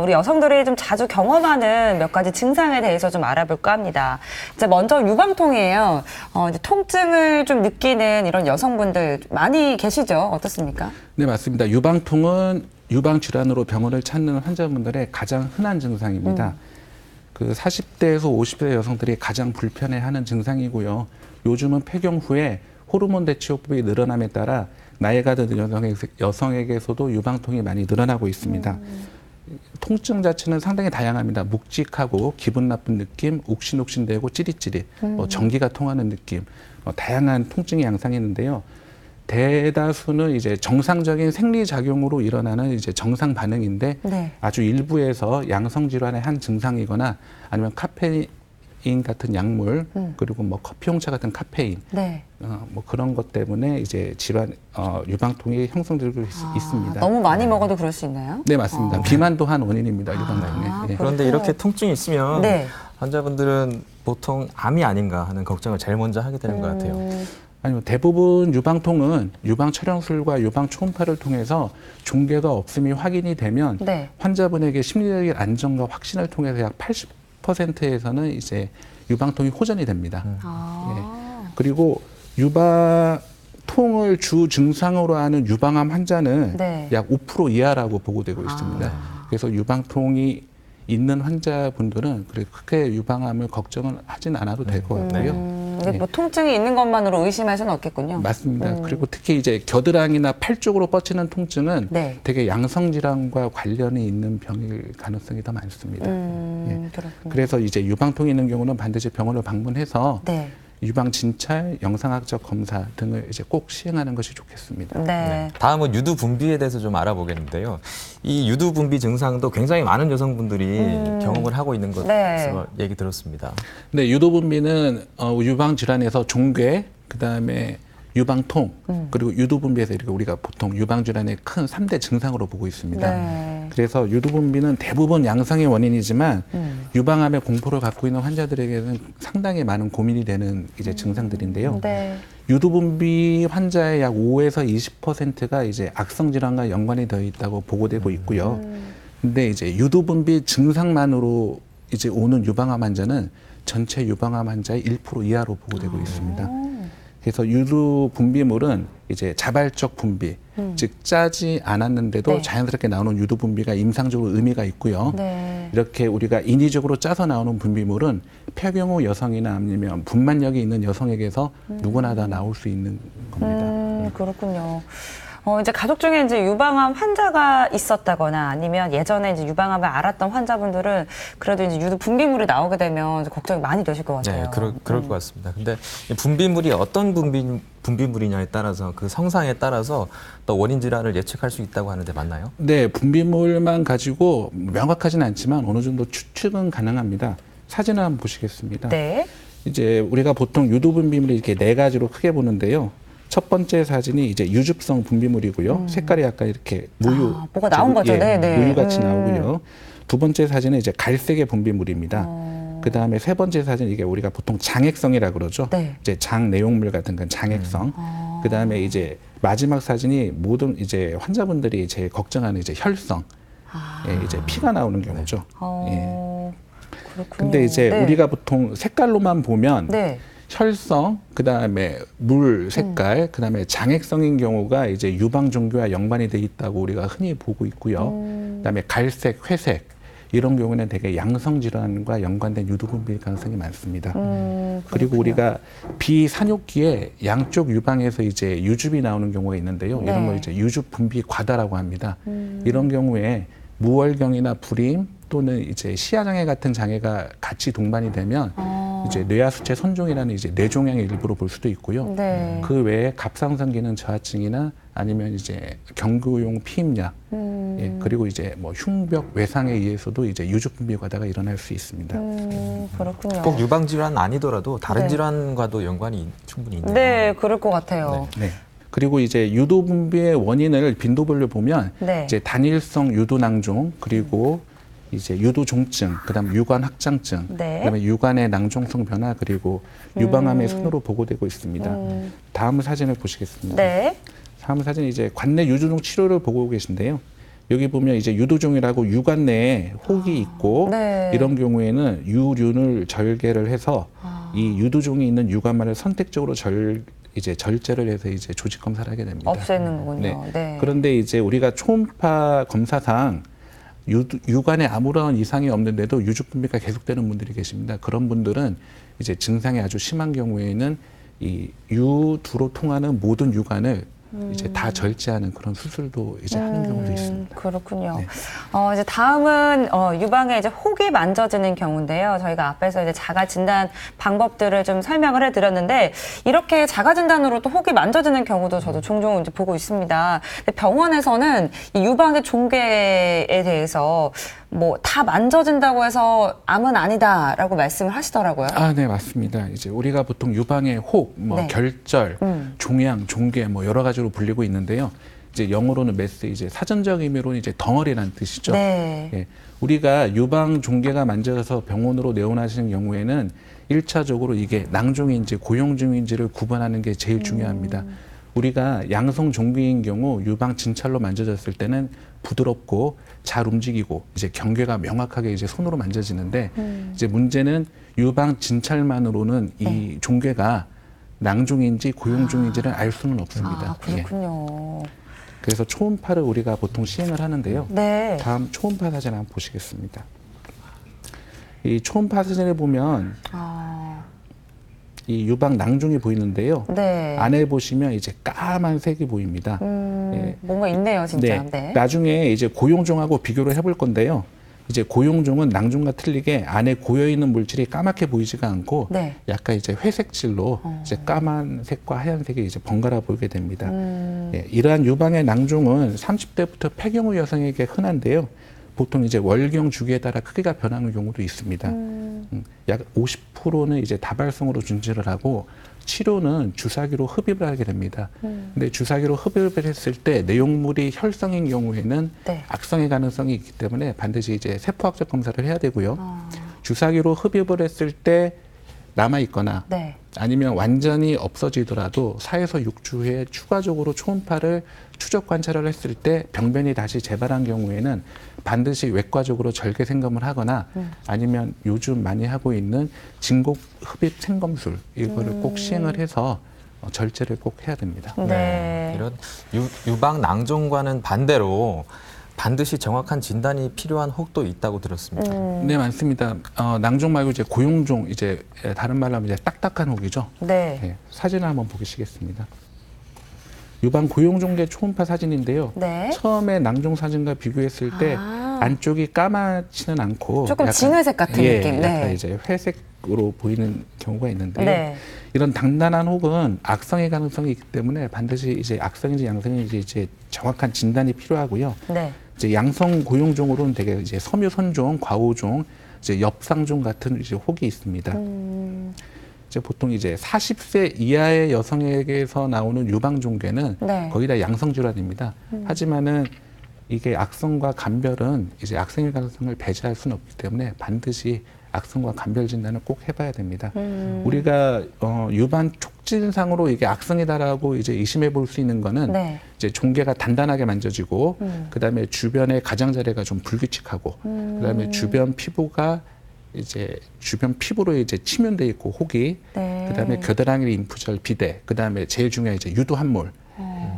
우리 여성들이 좀 자주 경험하는 몇 가지 증상에 대해서 좀 알아볼까 합니다. 이제 먼저 유방통이에요. 이제 통증을 좀 느끼는 이런 여성분들 많이 계시죠? 어떻습니까? 네, 맞습니다. 유방통은 유방 질환으로 병원을 찾는 환자분들의 가장 흔한 증상입니다. 그 40대에서 50대 여성들이 가장 불편해하는 증상이고요. 요즘은 폐경 후에 호르몬 대치호흡이 늘어남에 따라 나이가 든 여성에게서도 유방통이 많이 늘어나고 있습니다. 통증 자체는 상당히 다양합니다. 묵직하고 기분 나쁜 느낌, 욱신욱신되고 찌릿찌릿, 전기가 통하는 느낌, 다양한 통증의 양상이 있는데요. 대다수는 이제 정상적인 생리작용으로 일어나는 이제 정상 반응인데 네. 아주 일부에서 양성 질환의 한 증상이거나 아니면 카페인 같은 약물 그리고 뭐 커피 홍차 같은 카페인 네. 뭐 그런 것 때문에 이제 질환 유방통이 형성되고 있습니다. 너무 많이 먹어도 그럴 수 있나요? 네, 맞습니다. 비만도 한 원인입니다. 유방통에. 예. 그런데 이렇게 통증이 있으면 네. 환자분들은 보통 암이 아닌가 하는 걱정을 제일 먼저 하게 되는 것 같아요. 아니요, 대부분 유방통은 유방 촬영술과 유방 초음파를 통해서 종괴가 없음이 확인이 되면 네. 환자분에게 심리적인 안정과 확신을 통해서 약 80%에서는 이제 유방통이 호전이 됩니다. 그리고 유방통을 주 증상으로 하는 유방암 환자는 네. 약 5% 이하라고 보고되고 있습니다. 그래서 유방통이 있는 환자분들은 크게 유방암을 걱정을 하진 않아도 될 것 같고요. 이게 뭐 통증이 있는 것만으로 의심할 수는 없겠군요. 맞습니다. 그리고 특히 이제 겨드랑이나 팔 쪽으로 뻗치는 통증은 네. 되게 양성 질환과 관련이 있는 병일 가능성이 더 많습니다. 그렇군요. 그래서 이제 유방통이 있는 경우는 반드시 병원을 방문해서 네. 유방 진찰, 영상학적 검사 등을 이제 꼭 시행하는 것이 좋겠습니다. 네. 다음은 유두 분비에 대해서 좀 알아보겠는데요. 이 유두 분비 증상도 굉장히 많은 여성분들이 경험을 하고 있는 것으로 네. 얘기 들었습니다. 네, 유도분비는 유방 질환에서 종괴, 그다음에 유방통, 그리고 유도분비에서 이렇게 우리가 보통 유방 질환의 큰 3대 증상으로 보고 있습니다. 네. 그래서 유두분비는 대부분 양성의 원인이지만 유방암의 공포를 갖고 있는 환자들에게는 상당히 많은 고민이 되는 이제 증상들인데요. 네. 유두분비 환자의 약 5에서 20%가 이제 악성 질환과 연관이 되어 있다고 보고되고 있고요. 근데 이제 유두분비 증상만으로 이제 오는 유방암 환자는 전체 유방암 환자의 1% 이하로 보고되고 있습니다. 그래서 유두 분비물은 이제 자발적 분비, 즉 짜지 않았는데도 네. 자연스럽게 나오는 유두 분비가 임상적으로 의미가 있고요. 네. 이렇게 우리가 인위적으로 짜서 나오는 분비물은 폐경후 여성이나 아니면 분만력이 있는 여성에게서 누구나 다 나올 수 있는 겁니다. 그렇군요. 이제 가족 중에 이제 유방암 환자가 있었다거나 아니면 예전에 이제 유방암을 앓았던 환자분들은 그래도 이제 유두 분비물이 나오게 되면 걱정이 많이 되실 것 같아요. 네, 그럴 것 같습니다. 근데 이 분비물이 어떤 분비물이냐에 따라서 그 성상에 따라서 또 원인 질환을 예측할 수 있다고 하는데 맞나요? 네, 분비물만 가지고 명확하진 않지만 어느 정도 추측은 가능합니다. 사진을 한번 보시겠습니다. 네. 이제 우리가 보통 유두 분비물을 이렇게 네 가지로 크게 보는데요. 첫 번째 사진이 이제 유즙성 분비물이고요. 색깔이 약간 이렇게 무유, 뭐가 나온 거죠. 네, 네. 무유같이 나오고요. 두 번째 사진은 이제 갈색의 분비물입니다. 그 다음에 세 번째 사진 이게 우리가 보통 장액성이라 그러죠. 네. 이제 장 내용물 같은 건 장액성. 그 다음에 이제 마지막 사진이 모든 이제 환자분들이 제일 걱정하는 이제 혈성. 예, 이제 피가 나오는 경우죠. 예. 그렇군요. 근데 이제 네. 우리가 보통 색깔로만 보면 네. 혈성, 그다음에 물 색깔, 그다음에 장액성인 경우가 이제 유방 종괴와 연관이 돼 있다고 우리가 흔히 보고 있고요. 그다음에 갈색, 회색 이런 경우는 되게 양성 질환과 연관된 유두 분비일 가능성이 많습니다. 그리고 우리가 비산욕기에 양쪽 유방에서 이제 유즙이 나오는 경우가 있는데요. 이런 걸 이제 유즙 분비 과다라고 합니다. 이런 경우에 무월경이나 불임, 또는 이제 시야장애 같은 장애가 같이 동반이 되면 이제 뇌하수체 선종이라는 이제 뇌종양의 일부로 볼 수도 있고요. 네. 그 외에 갑상선 기능 저하증이나 아니면 이제 경구용 피임약, 예, 그리고 이제 뭐 흉벽 외상에 의해서도 이제 유족분비 과다가 일어날 수 있습니다. 그렇군요. 꼭 유방 질환 아니더라도 다른 네. 질환과도 연관이 충분히 있네요. 네, 그럴 것 같아요. 네. 그리고 이제 유도 분비의 원인을 빈도별로 보면 네. 이제 단일성 유도 낭종, 그리고 이제 유도 종증, 그다음 유관 확장증, 네. 그다음에 유관의 낭종성 변화, 그리고 유방암의 순으로 보고되고 있습니다. 다음 사진을 보시겠습니다. 네. 다음 사진 이제 관내 유두종 치료를 보고 계신데요. 여기 보면 이제 유도종이라고 유관 내에 혹이 있고 네. 이런 경우에는 유륜을 절개를 해서 이 유도종이 있는 유관만을 선택적으로 절제를 해서 이제 조직 검사를 하게 됩니다. 없애는 거군요. 네. 네. 그런데 이제 우리가 초음파 검사상 유관에 아무런 이상이 없는데도 유족 분비가 계속되는 분들이 계십니다. 그런 분들은 이제 증상이 아주 심한 경우에는 이 유두로 통하는 모든 유관을 이제 다 절제하는 그런 수술도 이제 하는 경우도 있습니다. 그렇군요. 네. 이제 다음은 유방에 이제 혹이 만져지는 경우인데요. 저희가 앞에서 이제 자가 진단 방법들을 좀 설명을 해드렸는데 이렇게 자가 진단으로 또 혹이 만져지는 경우도 저도 종종 이제 보고 있습니다. 근데 병원에서는 이 유방의 종괴에 대해서 뭐 다 만져진다고 해서 암은 아니다라고 말씀을 하시더라고요. 아, 네, 맞습니다. 이제 우리가 보통 유방의 혹, 뭐 네. 결절, 종양, 종괴 뭐 여러 가지로 불리고 있는데요. 이제 영어로는 메스, 이제 사전적 의미로는 이제 덩어리라는 뜻이죠. 네. 예, 우리가 유방 종괴가 만져서 병원으로 내원하시는 경우에는 1차적으로 이게 낭종인지 고용종인지를 구분하는 게 제일 중요합니다. 우리가 양성 종괴인 경우 유방 진찰로 만져졌을 때는 부드럽고 잘 움직이고 이제 경계가 명확하게 이제 손으로 만져지는데 이제 문제는 유방 진찰만으로는 이 종괴가 낭종인지 고용종인지를 알 수는 없습니다. 예. 그렇군요. 그래서 초음파를 우리가 보통 시행을 하는데요. 네. 다음 초음파 사진 한번 보시겠습니다. 이 초음파 사진을 보면 이 유방 낭종이 보이는데요. 네. 안에 보시면 이제 까만 색이 보입니다. 예. 뭔가 있네요, 진짜. 네. 나중에 이제 고용종하고 비교를 해볼 건데요. 이제 고용종은 낭종과 틀리게 안에 고여 있는 물질이 까맣게 보이지가 않고 네. 약간 이제 회색질로 이제 까만색과 하얀색이 이제 번갈아 보이게 됩니다. 예, 이러한 유방의 낭종은 30대부터 폐경후 여성에게 흔한데요. 보통 이제 월경 주기에 따라 크기가 변하는 경우도 있습니다. 약 50%는 이제 다발성으로 준치를 하고 치료는 주사기로 흡입을 하게 됩니다. 근데 주사기로 흡입을 했을 때 내용물이 혈성인 경우에는 네. 악성의 가능성이 있기 때문에 반드시 이제 세포학적 검사를 해야 되고요. 주사기로 흡입을 했을 때 남아 있거나 네. 아니면 완전히 없어지더라도 4에서 6주 후에 추가적으로 초음파를 추적 관찰을 했을 때 병변이 다시 재발한 경우에는 반드시 외과적으로 절개 생검을 하거나 아니면 요즘 많이 하고 있는 진곡 흡입 생검술 이거를 꼭 시행을 해서 절제를 꼭 해야 됩니다. 네. 이런 유방 낭종과는 반대로 반드시 정확한 진단이 필요한 혹도 있다고 들었습니다. 네, 많습니다. 낭종 말고 이제 고용종, 이제 다른 말로 하면 이제 딱딱한 혹이죠. 네. 네, 사진을 한번 보시겠습니다. 유방 고용종계 초음파 사진인데요. 네. 처음에 낭종 사진과 비교했을 때 안쪽이 까맣지는 않고 조금 진회색 같은 느낌. 약간 네. 이제 회색으로 보이는 경우가 있는데요. 네. 이런 단단한 혹은 악성의 가능성이 있기 때문에 반드시 이제 악성인지 양성인지 이제 정확한 진단이 필요하고요. 네. 이제 양성 고용종으로는 되게 이제 섬유선종, 과호종, 이제 엽상종 같은 이제 혹이 있습니다. 이제 보통 이제 40세 이하의 여성에게서 나오는 유방종괴는 네. 거의 다 양성 질환입니다. 하지만은 이게 악성과 간별은 이제 악성의 가능성을 배제할 수는 없기 때문에 반드시 악성과 간별 진단을 꼭 해봐야 됩니다. 우리가 유방 촉진상으로 이게 악성이다라고 이제 의심해 볼 수 있는 거는 네. 이제 종괴가 단단하게 만져지고 그다음에 주변의 가장자리가 좀 불규칙하고 그다음에 주변 피부가 이제 주변 피부로 이제 치면돼 있고 혹이 네. 그다음에 겨드랑이 인프절 비대 그다음에 제일 중요한 이제 유도 함몰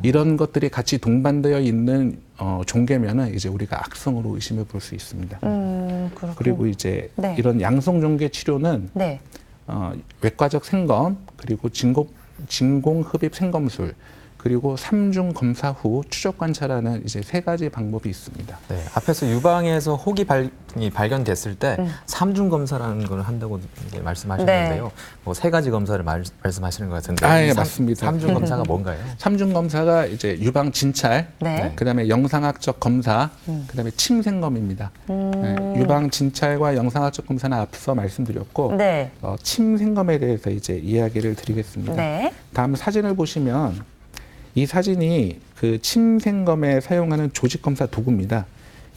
이런 것들이 같이 동반되어 있는 종괴면은 이제 우리가 악성으로 의심해 볼 수 있습니다. 그렇군요. 그리고 이제 네. 이런 양성 종괴 치료는 외과적 생검 그리고 진공 흡입 생검술 그리고 3중 검사 후 추적 관찰하는 이제 3가지 방법이 있습니다. 네, 앞에서 유방에서 혹이 발견됐을 때 삼중 검사라는 걸 한다고 이제 말씀하셨는데요. 네. 뭐 3가지 검사를 말씀하시는 것 같은데. 아, 예, 이 맞습니다. 삼중 검사가 뭔가요? 3중 검사가 이제 유방 진찰, 네. 그다음에 영상학적 검사, 그다음에 침생검입니다. 네, 유방 진찰과 영상학적 검사는 앞서 말씀드렸고 네. 침생검에 대해서 이제 이야기를 드리겠습니다. 네. 다음 사진을 보시면 이 사진이 그 침생검에 사용하는 조직검사 도구입니다.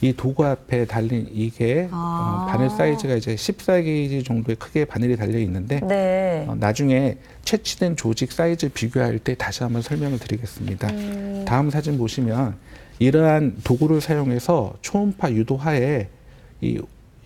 이 도구 앞에 달린 이게 바늘 사이즈가 이제 14게이지 정도의 크기의 바늘이 달려 있는데 네. 나중에 채취된 조직 사이즈 비교할 때 다시 한번 설명을 드리겠습니다. 다음 사진 보시면 이러한 도구를 사용해서 초음파 유도하에 이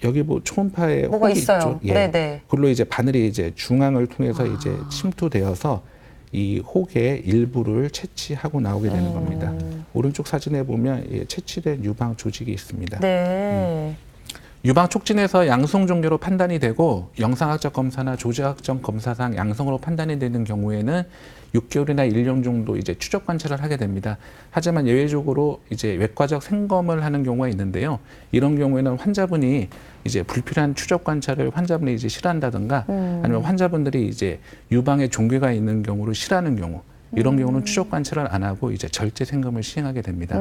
여기 뭐 초음파에 뭐가 혹이 있어요. 있죠. 예. 네네. 그걸로 이제 바늘이 이제 중앙을 통해서 이제 침투되어서 이 혹의 일부를 채취하고 나오게 되는 겁니다. 오른쪽 사진에 보면 예, 채취된 유방 조직이 있습니다. 네. 유방 촉진에서 양성 종계로 판단이 되고 영상학적 검사나 조직학적 검사상 양성으로 판단이 되는 경우에는 6개월이나 1년 정도 이제 추적 관찰을 하게 됩니다. 하지만 예외적으로 이제 외과적 생검을 하는 경우가 있는데요. 이런 경우에는 환자분이 이제 불필요한 추적 관찰을 환자분이 이제 싫어한다든가 아니면 환자분들이 이제 유방에 종괴가 있는 경우를 싫어하는 경우 이런 경우는 추적 관찰을 안 하고 이제 절제 생검을 시행하게 됩니다.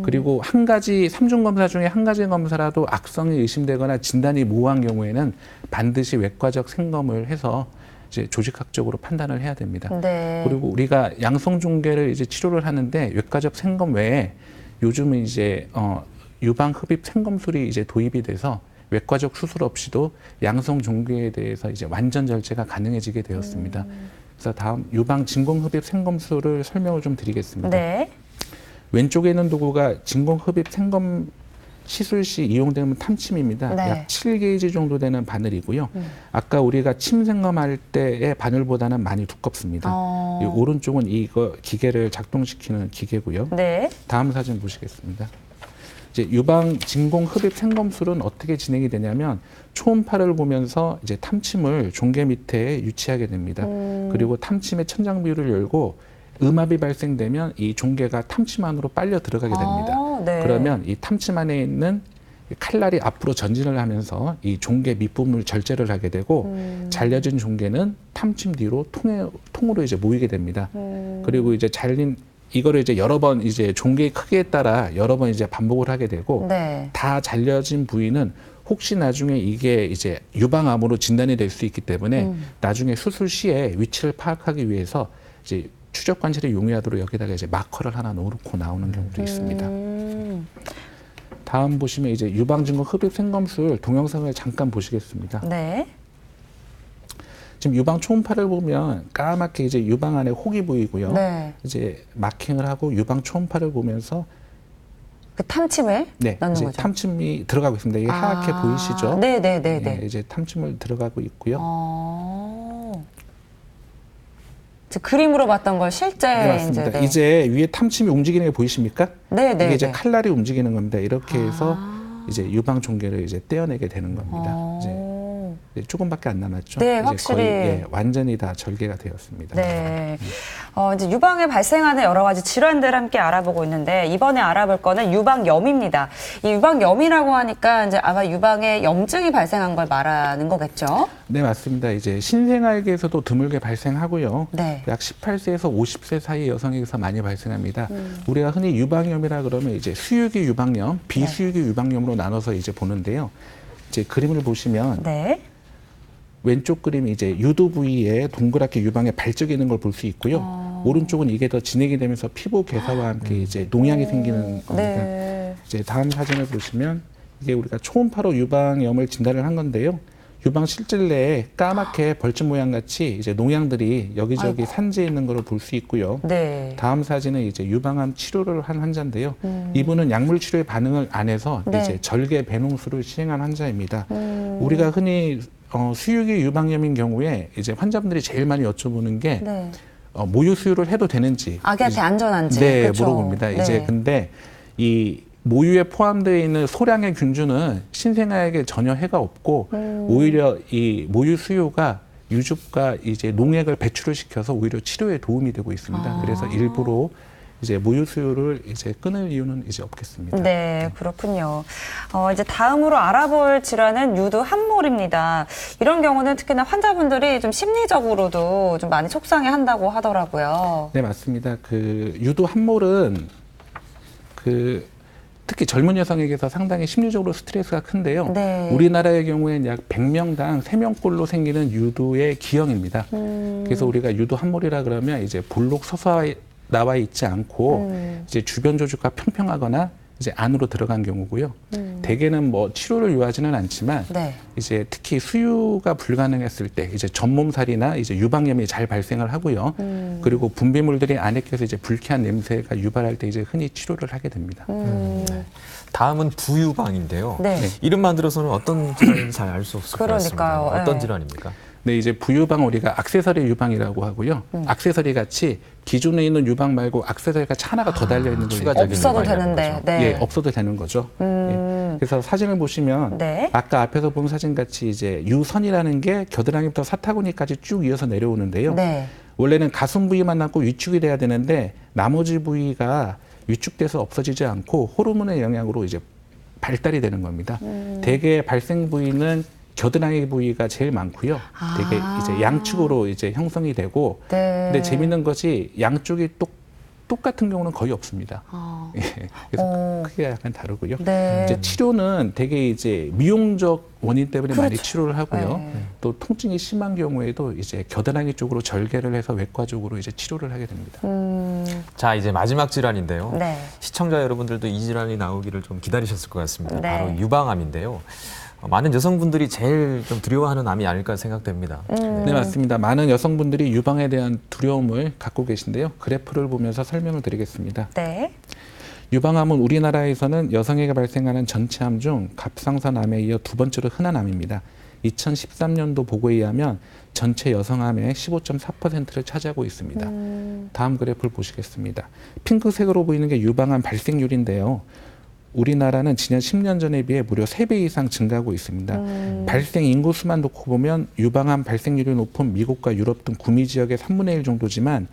그리고 한 가지 3중 검사 중에 한 가지 검사라도 악성이 의심되거나 진단이 모호한 경우에는 반드시 외과적 생검을 해서 이제 조직학적으로 판단을 해야 됩니다. 네. 그리고 우리가 양성 종괴를 이제 치료를 하는데 외과적 생검 외에 요즘은 이제 유방 흡입 생검술이 이제 도입이 돼서 외과적 수술 없이도 양성 종괴에 대해서 이제 완전 절제가 가능해지게 되었습니다. 그래서 다음 유방 진공 흡입 생검술을 설명을 좀 드리겠습니다. 네. 왼쪽에 있는 도구가 진공 흡입 생검 시술 시 이용되는 탐침입니다. 네. 약 7게이지 정도 되는 바늘이고요. 아까 우리가 침생검할 때의 바늘보다는 많이 두껍습니다. 이 오른쪽은 이거 기계를 작동시키는 기계고요. 네. 다음 사진 보시겠습니다. 이제 유방 진공 흡입 생검술은 어떻게 진행이 되냐면 초음파를 보면서 이제 탐침을 종괴 밑에 유치하게 됩니다. 그리고 탐침의 천장 비율을 열고 음압이 발생되면 이 종괴가 탐침 안으로 빨려 들어가게 됩니다. 네. 그러면 이 탐침 안에 있는 칼날이 앞으로 전진을 하면서 이 종괴 밑부분을 절제를 하게 되고 잘려진 종괴는 탐침 뒤로 통으로 이제 모이게 됩니다. 그리고 이제 잘린 이거를 이제 여러 번 이제 종괴의 크기에 따라 여러 번 이제 반복을 하게 되고 네. 다 잘려진 부위는 혹시 나중에 이게 이제 유방암으로 진단이 될 수 있기 때문에 나중에 수술 시에 위치를 파악하기 위해서 이제 추적 관찰에 용이하도록 여기다가 이제 마커를 하나 놓고 나오는 경우도 있습니다. 다음 보시면 이제 유방 진공 흡입 생검술 동영상을 잠깐 보시겠습니다. 네. 지금 유방 초음파를 보면 까맣게 이제 유방 안에 혹이 보이고요. 네. 이제 마킹을 하고 유방 초음파를 보면서 그 탐침을 네, 넣는 이제 거죠. 탐침이 들어가고 있습니다. 이게 하얗게 보이시죠? 네네네네. 예, 이제 탐침을 들어가고 있고요. 저 그림으로 봤던 걸 실제 네, 맞습니다. 네. 이제 위에 탐침이 움직이는 게 보이십니까? 네네. 이게 이제 칼날이 움직이는 겁니다. 이렇게 해서 이제 유방 종괴를 이제 떼어내게 되는 겁니다. 이제 조금밖에 안 남았죠. 네, 이제 확실히. 거의 예, 완전히 다 절개가 되었습니다. 네. 이제 유방에 발생하는 여러 가지 질환들 함께 알아보고 있는데 이번에 알아볼 거는 유방염입니다. 이 유방염이라고 하니까 이제 아마 유방에 염증이 발생한 걸 말하는 거겠죠? 네, 맞습니다. 이제 신생아에게서도 드물게 발생하고요. 네. 약 18세에서 50세 사이 여성에게서 많이 발생합니다. 우리가 흔히 유방염이라 그러면 이제 수유기 유방염, 비수유기 유방염으로 나눠서 이제 보는데요. 이제 그림을 보시면 네. 왼쪽 그림이 이제 유도 부위에 동그랗게 유방에 발적이 있는 걸 볼 수 있고요. 오른쪽은 이게 더 진행이 되면서 피부 괴사와 함께 이제 농양이 생기는 겁니다. 네. 이제 다음 사진을 보시면 이게 우리가 초음파로 유방염을 진단을 한 건데요. 유방 실질 내에 까맣게 벌집 모양 같이 이제 농양들이 여기저기 산지해 있는 걸 볼 수 있고요. 네. 다음 사진은 이제 유방암 치료를 한 환자인데요. 이분은 약물 치료에 반응을 안 해서 네. 이제 절개 배농술을 시행한 환자입니다. 우리가 흔히 수유기 유방염인 경우에 이제 환자분들이 제일 많이 여쭤보는 게 네. 모유 수유를 해도 되는지 아기한테 안전한지. 네, 그렇죠? 물어봅니다. 네. 이제 근데 이 모유에 포함되어 있는 소량의 균주는 신생아에게 전혀 해가 없고 오히려 이 모유 수유가 유즙과 이제 농액을 배출을 시켜서 오히려 치료에 도움이 되고 있습니다. 그래서 일부러 이제 모유 수유를 이제 끊을 이유는 이제 없겠습니다. 네, 그렇군요. 이제 다음으로 알아볼 질환은 유두 함몰입니다. 이런 경우는 특히나 환자분들이 좀 심리적으로도 좀 많이 속상해한다고 하더라고요. 네, 맞습니다. 그 유두 함몰은 그 특히 젊은 여성에게서 상당히 심리적으로 스트레스가 큰데요. 네. 우리나라의 경우에는 약 100명당 3명꼴로 생기는 유두의 기형입니다. 그래서 우리가 유두 함몰이라 그러면 이제 볼록 서서 나와 있지 않고 이제 주변 조직과 평평하거나 이제 안으로 들어간 경우고요. 대개는 뭐 치료를 요하지는 않지만 네. 이제 특히 수유가 불가능했을 때 이제 전몸살이나 이제 유방염이 잘 발생을 하고요. 그리고 분비물들이 안에 껴서 이제 불쾌한 냄새가 유발할 때 이제 흔히 치료를 하게 됩니다. 다음은 부유방인데요. 네. 이름만 들어서는 어떤 질환인지 잘 알 수 없을 것 그러니까요. 같습니다. 어떤 네. 질환입니까? 네, 이제 부유방 우리가 액세서리 유방이라고 하고요. 액세서리 같이 기존에 있는 유방 말고 액세서리가 하나가 더 달려 있는 거예요. 추가적인 없어도 유방이라는 되는데. 거죠. 네. 예, 없어도 되는 거죠. 예. 그래서 사진을 보시면 네. 아까 앞에서 본 사진 같이 이제 유선이라는 게 겨드랑이부터 사타구니까지 쭉 이어서 내려오는데요. 네. 원래는 가슴 부위만 남고 위축이 돼야 되는데 나머지 부위가 위축돼서 없어지지 않고 호르몬의 영향으로 이제 발달이 되는 겁니다. 대개 발생 부위는 겨드랑이 부위가 제일 많고요. 되게 이제 양측으로 이제 형성이 되고, 네. 근데 재밌는 것이 양쪽이 똑같은 경우는 거의 없습니다. 예, 그래서 크게 약간 다르고요. 네. 이제 치료는 되게 이제 미용적 원인 때문에 많이 치료를 하고요. 네. 또 통증이 심한 경우에도 이제 겨드랑이 쪽으로 절개를 해서 외과적으로 이제 치료를 하게 됩니다. 자, 이제 마지막 질환인데요. 네. 시청자 여러분들도 이 질환이 나오기를 좀 기다리셨을 것 같습니다. 네. 바로 유방암인데요. 많은 여성분들이 제일 좀 두려워하는 암이 아닐까 생각됩니다. 네, 맞습니다. 많은 여성분들이 유방에 대한 두려움을 갖고 계신데요. 그래프를 보면서 설명을 드리겠습니다. 네. 유방암은 우리나라에서는 여성에게 발생하는 전체 암 중 갑상선암에 이어 두 번째로 흔한 암입니다. 2013년도 보고에 의하면 전체 여성암의 15.4%를 차지하고 있습니다. 다음 그래프를 보시겠습니다. 핑크색으로 보이는 게 유방암 발생률인데요. 우리나라는 지난 10년 전에 비해 무려 3배 이상 증가하고 있습니다. 발생 인구수만 놓고 보면 유방암 발생률이 높은 미국과 유럽 등 구미 지역의 3분의 1 정도지만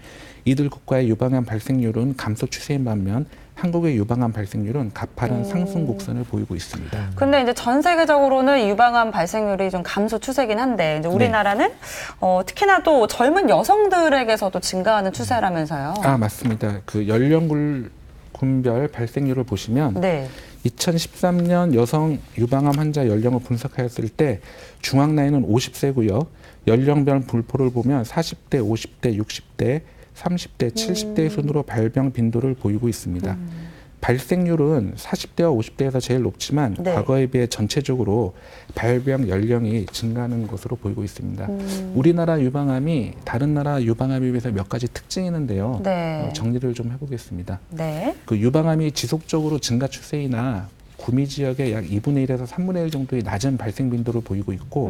이들 국가의 유방암 발생률은 감소 추세인 반면 한국의 유방암 발생률은 가파른 상승 곡선을 보이고 있습니다. 근데 이제 전 세계적으로는 유방암 발생률이 좀 감소 추세긴 한데 이제 우리나라는 특히나 또 젊은 여성들에게서도 증가하는 추세라면서요. 아, 맞습니다. 그 연령군별 발생률을 보시면 네. 2013년 여성 유방암 환자 연령을 분석하였을 때 중앙 나이는 50세고요. 연령별 분포를 보면 40대, 50대, 60대, 30대, 70대 순으로 발병 빈도를 보이고 있습니다. 발생률은 40대와 50대에서 제일 높지만 네. 과거에 비해 전체적으로 발병 연령이 증가하는 것으로 보이고 있습니다. 우리나라 유방암이 다른 나라 유방암에 비해서 몇 가지 특징이 있는데요. 네. 정리를 좀 해보겠습니다. 네. 그 유방암이 지속적으로 증가 추세이나 구미 지역의 약 2분의 1에서 3분의 1 정도의 낮은 발생 빈도를 보이고 있고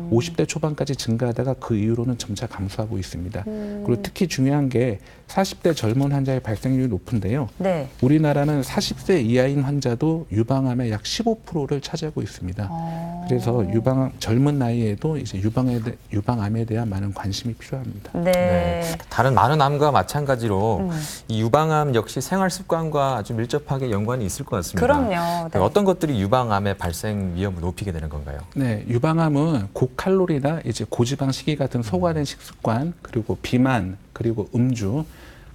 50대 초반까지 증가하다가 그 이후로는 점차 감소하고 있습니다. 그리고 특히 중요한 게 40대 젊은 환자의 발생률이 높은데요. 네. 우리나라는 40세 이하인 환자도 유방암의 약 15%를 차지하고 있습니다. 그래서 젊은 나이에도 이제 유방암에 대한 많은 관심이 필요합니다. 네. 네. 다른 많은 암과 마찬가지로 이 유방암 역시 생활 습관과 아주 밀접하게 연관이 있을 것 같습니다. 그럼요. 네. 어떤 것들이 유방암의 발생 위험을 높이게 되는 건가요? 네, 유방암은 고칼로리나 이제 고지방 식이 같은 소화된 식습관, 그리고 비만, 그리고 음주,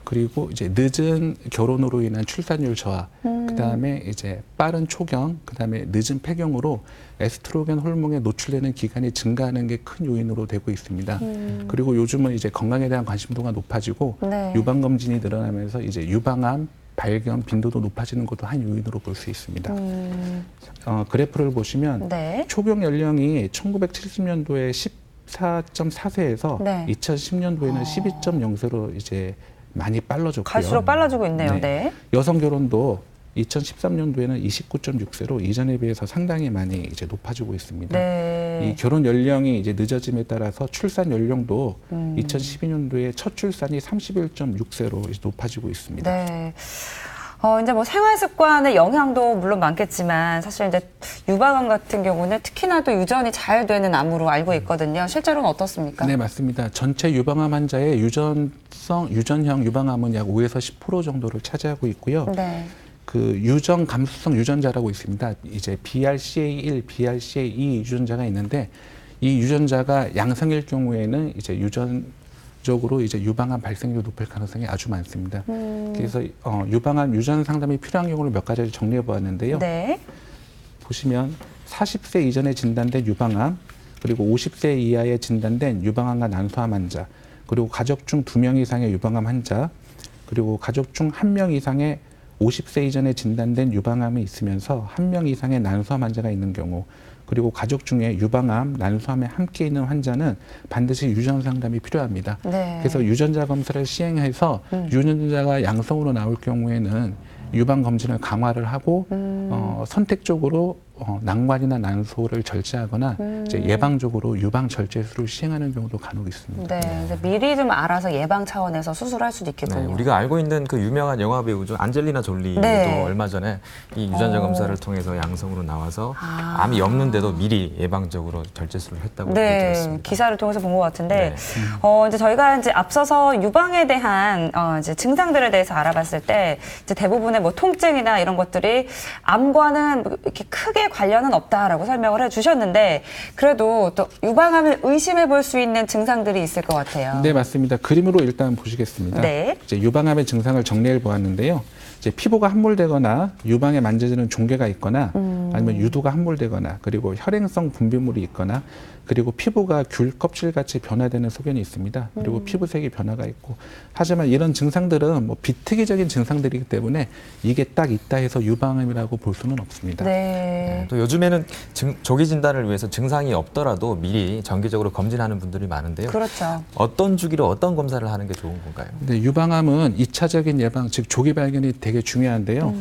그리고 이제 늦은 결혼으로 인한 출산율 저하, 그다음에 이제 빠른 초경, 그다음에 늦은 폐경으로 에스트로겐 호르몬에 노출되는 기간이 증가하는 게 큰 요인으로 되고 있습니다. 그리고 요즘은 이제 건강에 대한 관심도가 높아지고 네. 유방 검진이 늘어나면서 이제 유방암 발견 빈도도 높아지는 것도 한 요인으로 볼 수 있습니다. 그래프를 보시면 네. 초경 연령이 1970년도에 14.4세에서 네. 2010년도에는 12.0세로 이제 많이 빨라졌고요. 갈수록 빨라지고 있네요. 네. 네. 여성 결혼도 2013년도에는 29.6세로 이전에 비해서 상당히 많이 이제 높아지고 있습니다. 네. 이 결혼 연령이 이제 늦어짐에 따라서 출산 연령도 2012년도에 첫 출산이 31.6세로 이제 높아지고 있습니다. 네. 이제 뭐 생활 습관의 영향도 물론 많겠지만 사실 이제 유방암 같은 경우는 특히나 또 유전이 잘 되는 암으로 알고 있거든요. 실제로는 어떻습니까? 네, 맞습니다. 전체 유방암 환자의 유전형 유방암은 약 5에서 10% 정도를 차지하고 있고요. 네. 그 유전 감수성 유전자라고 있습니다. 이제 BRCA1, BRCA2 유전자가 있는데 이 유전자가 양성일 경우에는 이제 유전적으로 이제 유방암 발생률이 높을 가능성이 아주 많습니다. 그래서 유방암 유전 상담이 필요한 경우를 몇 가지를 정리해 보았는데요. 네. 보시면 40세 이전에 진단된 유방암, 그리고 50세 이하에 진단된 유방암과 난소암 환자, 그리고 가족 중 2명 이상의 유방암 환자, 그리고 가족 중 1명 이상의 50세 이전에 진단된 유방암이 있으면서 1명 이상의 난소암 환자가 있는 경우, 그리고 가족 중에 유방암, 난소암에 함께 있는 환자는 반드시 유전 상담이 필요합니다. 네. 그래서 유전자 검사를 시행해서 유전자가 양성으로 나올 경우에는 유방 검진을 강화를 하고 선택적으로 난관이나 난소를 절제하거나 이제 예방적으로 유방 절제술을 시행하는 경우도 간혹 있습니다. 네. 이제 미리 좀 알아서 예방 차원에서 수술할 수도 있겠군요. 네, 우리가 알고 있는 그 유명한 영화 배우죠. 안젤리나 졸리도 네. 얼마 전에 이 유전자 검사를 통해서 양성으로 나와서 암이 없는데도 미리 예방적으로 절제술을 했다고 네, 들었습니다. 기사를 통해서 본 것 같은데, 네. 이제 저희가 이제 앞서서 유방에 대한 이제 증상들에 대해서 알아봤을 때, 이제 대부분의 뭐 통증이나 이런 것들이 암과는 이렇게 크게 관련은 없다라고 설명을 해주셨는데, 그래도 또 유방암을 의심해 볼 수 있는 증상들이 있을 것 같아요. 네, 맞습니다. 그림으로 일단 보시겠습니다. 네. 이제 유방암의 증상을 정리해 보았는데요. 이제 피부가 함몰되거나 유방에 만져지는 종괴가 있거나 아니면 유두가 함몰되거나 그리고 혈행성 분비물이 있거나 그리고 피부가 귤 껍질같이 변화되는 소견이 있습니다. 그리고 피부색이 변화가 있고 하지만 이런 증상들은 뭐 비특이적인 증상들이기 때문에 이게 딱 있다 해서 유방암이라고 볼 수는 없습니다. 네. 또 요즘에는 조기 진단을 위해서 증상이 없더라도 미리 정기적으로 검진하는 분들이 많은데요. 그렇죠. 어떤 주기로 어떤 검사를 하는 게 좋은 건가요? 네, 유방암은 2차적인 예방, 즉 조기 발견이 되게 중요한데요.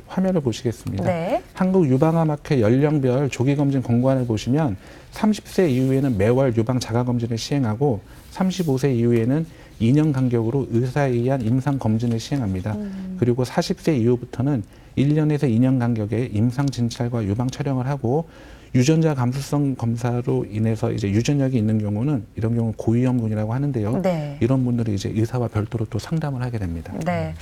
화면을 보시겠습니다. 네. 한국 유방암학회 연령별 조기 검진 권고안을 보시면 30세 이후에는 매월 유방 자가 검진을 시행하고 35세 이후에는 2년 간격으로 의사에 의한 임상 검진을 시행합니다. 그리고 40세 이후부터는 1년에서 2년 간격에 임상 진찰과 유방 촬영을 하고 유전자 감수성 검사로 인해서 이제 유전력이 있는 경우는 이런 경우 고위험군이라고 하는데요. 네. 이런 분들이 이제 의사와 별도로 또 상담을 하게 됩니다. 네.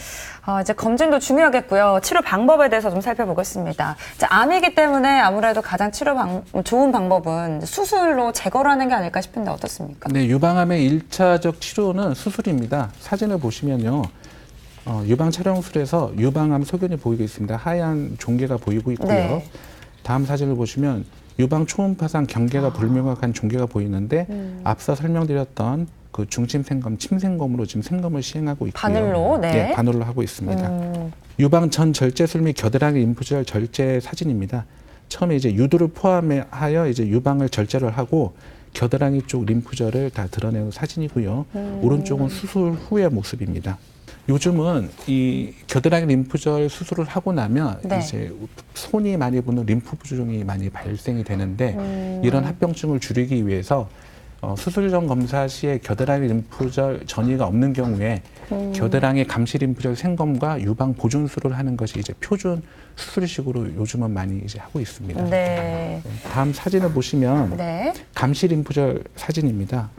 이제 검진도 중요하겠고요. 치료 방법에 대해서 좀 살펴보겠습니다. 이제 암이기 때문에 아무래도 가장 좋은 방법은 수술로 제거를 하는 게 아닐까 싶은데 어떻습니까? 네, 유방암의 1차적 치료는 수술입니다. 사진을 보시면요. 유방 촬영술에서 유방암 소견이 보이고 있습니다. 하얀 종괴가 보이고 있고요. 네. 다음 사진을 보시면 유방 초음파상 경계가 불명확한 종괴가 보이는데 앞서 설명드렸던 그 중심 생검, 침생검으로 지금 생검을 시행하고 있고요. 바늘로, 네. 네, 바늘로 하고 있습니다. 유방 전 절제술 및 겨드랑이 림프절 절제 사진입니다. 처음에 이제 유두를 포함하여 이제 유방을 절제를 하고 겨드랑이 쪽 림프절을 다 드러내는 사진이고요. 오른쪽은 수술 후의 모습입니다. 요즘은 이 겨드랑이 림프절 수술을 하고 나면 네. 이제 손이 많이 부는 림프 부종이 많이 발생이 되는데 이런 합병증을 줄이기 위해서 수술 전 검사 시에 겨드랑이 림프절 전이가 없는 경우에 겨드랑이 감시 림프절 생검과 유방 보존술을 하는 것이 이제 표준 수술식으로 요즘은 많이 이제 하고 있습니다. 네. 다음 사진을 보시면 네. 감시 림프절 사진입니다.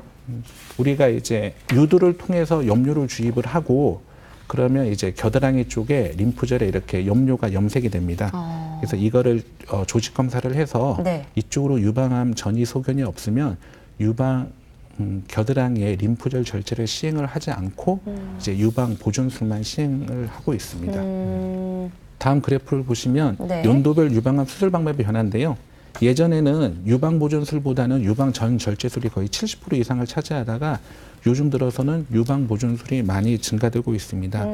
우리가 이제 유두를 통해서 염료를 주입을 하고 그러면 이제 겨드랑이 쪽에 림프절에 이렇게 염료가 염색이 됩니다. 그래서 이거를 조직 검사를 해서 네. 이쪽으로 유방암 전이 소견이 없으면 유방 겨드랑이에 림프절 절제를 시행을 하지 않고 이제 유방 보존술만 시행을 하고 있습니다. 다음 그래프를 보시면 네. 연도별 유방암 수술 방법이 변한데요. 예전에는 유방 보존술보다는 유방 전 절제술이 거의 70% 이상을 차지하다가 요즘 들어서는 유방 보존술이 많이 증가되고 있습니다.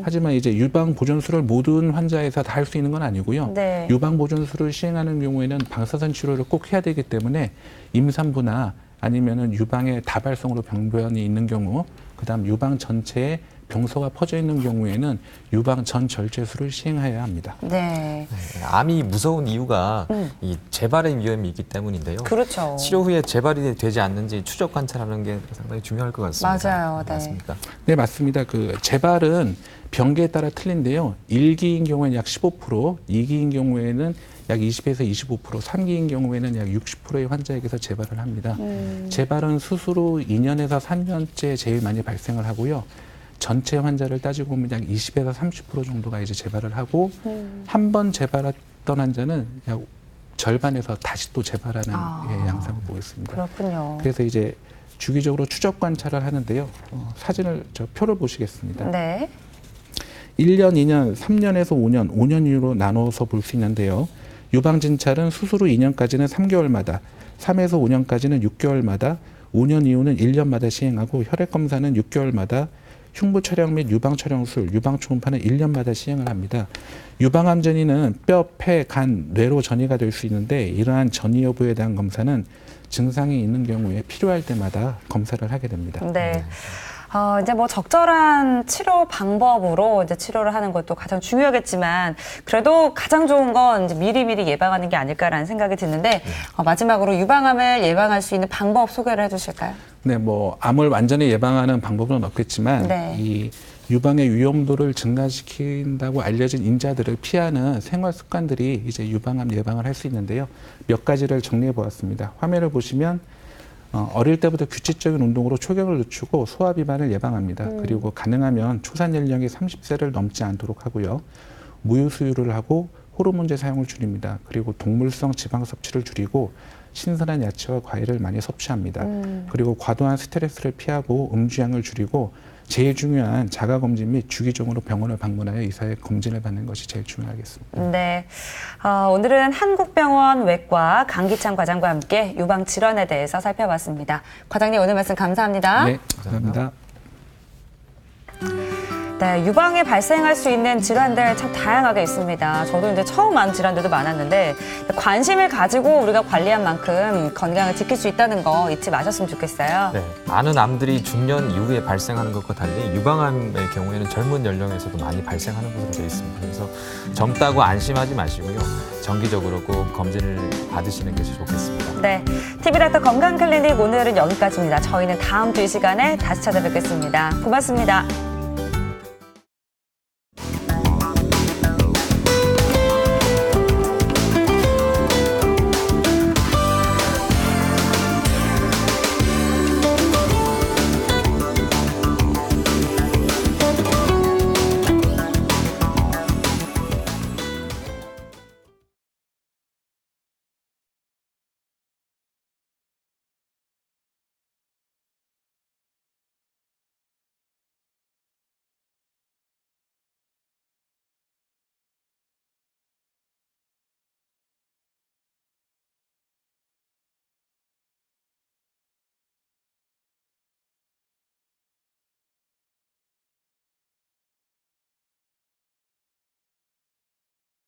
하지만 이제 유방 보존술을 모든 환자에서 다 할 수 있는 건 아니고요. 네. 유방 보존술을 시행하는 경우에는 방사선 치료를 꼭 해야 되기 때문에 임산부나 아니면은 유방에 다발성으로 병변이 있는 경우, 그다음 유방 전체에 병소가 퍼져 있는 경우에는 유방 전 절제술을 시행해야 합니다. 네. 네, 암이 무서운 이유가 이 재발의 위험이 있기 때문인데요. 그렇죠. 치료 후에 재발이 되지 않는지 추적 관찰하는 게 상당히 중요할 것 같습니다. 맞아요. 네. 맞습니까? 네, 맞습니다. 그 재발은 병계에 따라 틀린데요. 1기인 경우에는 약 15%, 2기인 경우에는 약 20에서 25%, 3기인 경우에는 약 60%의 환자에게서 재발을 합니다. 재발은 수술 후 2년에서 3년째 제일 많이 발생을 하고요. 전체 환자를 따지고 보면 약 20에서 30% 정도가 이제 재발을 하고 한 번 재발했던 환자는 약 절반에서 다시 또 재발하는 예, 양상을 보였습니다. 그렇군요. 그래서 이제 주기적으로 추적 관찰을 하는데요. 사진을 저 표를 보시겠습니다. 네. 1년, 2년, 3년에서 5년, 5년 이후로 나눠서 볼 수 있는데요. 유방진찰은 수술 후 2년까지는 3개월마다, 3에서 5년까지는 6개월마다, 5년 이후는 1년마다 시행하고 혈액검사는 6개월마다, 흉부 촬영 및 유방 촬영술, 유방 초음파는 1년마다 시행을 합니다. 유방암 전이는 뼈, 폐, 간, 뇌로 전이가 될 수 있는데 이러한 전이 여부에 대한 검사는 증상이 있는 경우에 필요할 때마다 검사를 하게 됩니다. 네. 이제 뭐 적절한 치료 방법으로 이제 치료를 하는 것도 가장 중요하겠지만 그래도 가장 좋은 건 이제 미리미리 예방하는 게 아닐까라는 생각이 드는데 마지막으로 유방암을 예방할 수 있는 방법 소개를 해주실까요? 네, 뭐 암을 완전히 예방하는 방법은 없겠지만 네. 이 유방의 위험도를 증가시킨다고 알려진 인자들을 피하는 생활 습관들이 이제 유방암 예방을 할 수 있는데요. 몇 가지를 정리해 보았습니다. 화면을 보시면 어릴 때부터 규칙적인 운동으로 초경을 늦추고 소화 비만을 예방합니다. 그리고 가능하면 초산 연령이 30세를 넘지 않도록 하고요. 무유 수유를 하고 호르몬제 사용을 줄입니다. 그리고 동물성 지방 섭취를 줄이고 신선한 야채와 과일을 많이 섭취합니다. 그리고 과도한 스트레스를 피하고 음주량을 줄이고 제일 중요한 자가검진 및 주기적으로 병원을 방문하여 의사의 검진을 받는 것이 제일 중요하겠습니다. 네. 오늘은 한국병원 외과 강기찬 과장과 함께 유방 질환에 대해서 살펴봤습니다. 과장님 오늘 말씀 감사합니다. 네, 감사합니다. 네, 유방에 발생할 수 있는 질환들 참 다양하게 있습니다. 저도 이제 처음 아는 질환들도 많았는데 관심을 가지고 우리가 관리한 만큼 건강을 지킬 수 있다는 거 잊지 마셨으면 좋겠어요. 네, 많은 암들이 중년 이후에 발생하는 것과 달리 유방암의 경우에는 젊은 연령에서도 많이 발생하는 것으로 되어 있습니다. 그래서 젊다고 안심하지 마시고요. 정기적으로 꼭 검진을 받으시는 것이 좋겠습니다. 네, TV닥터 건강클리닉 오늘은 여기까지입니다. 저희는 다음 주 이 시간에 다시 찾아뵙겠습니다. 고맙습니다.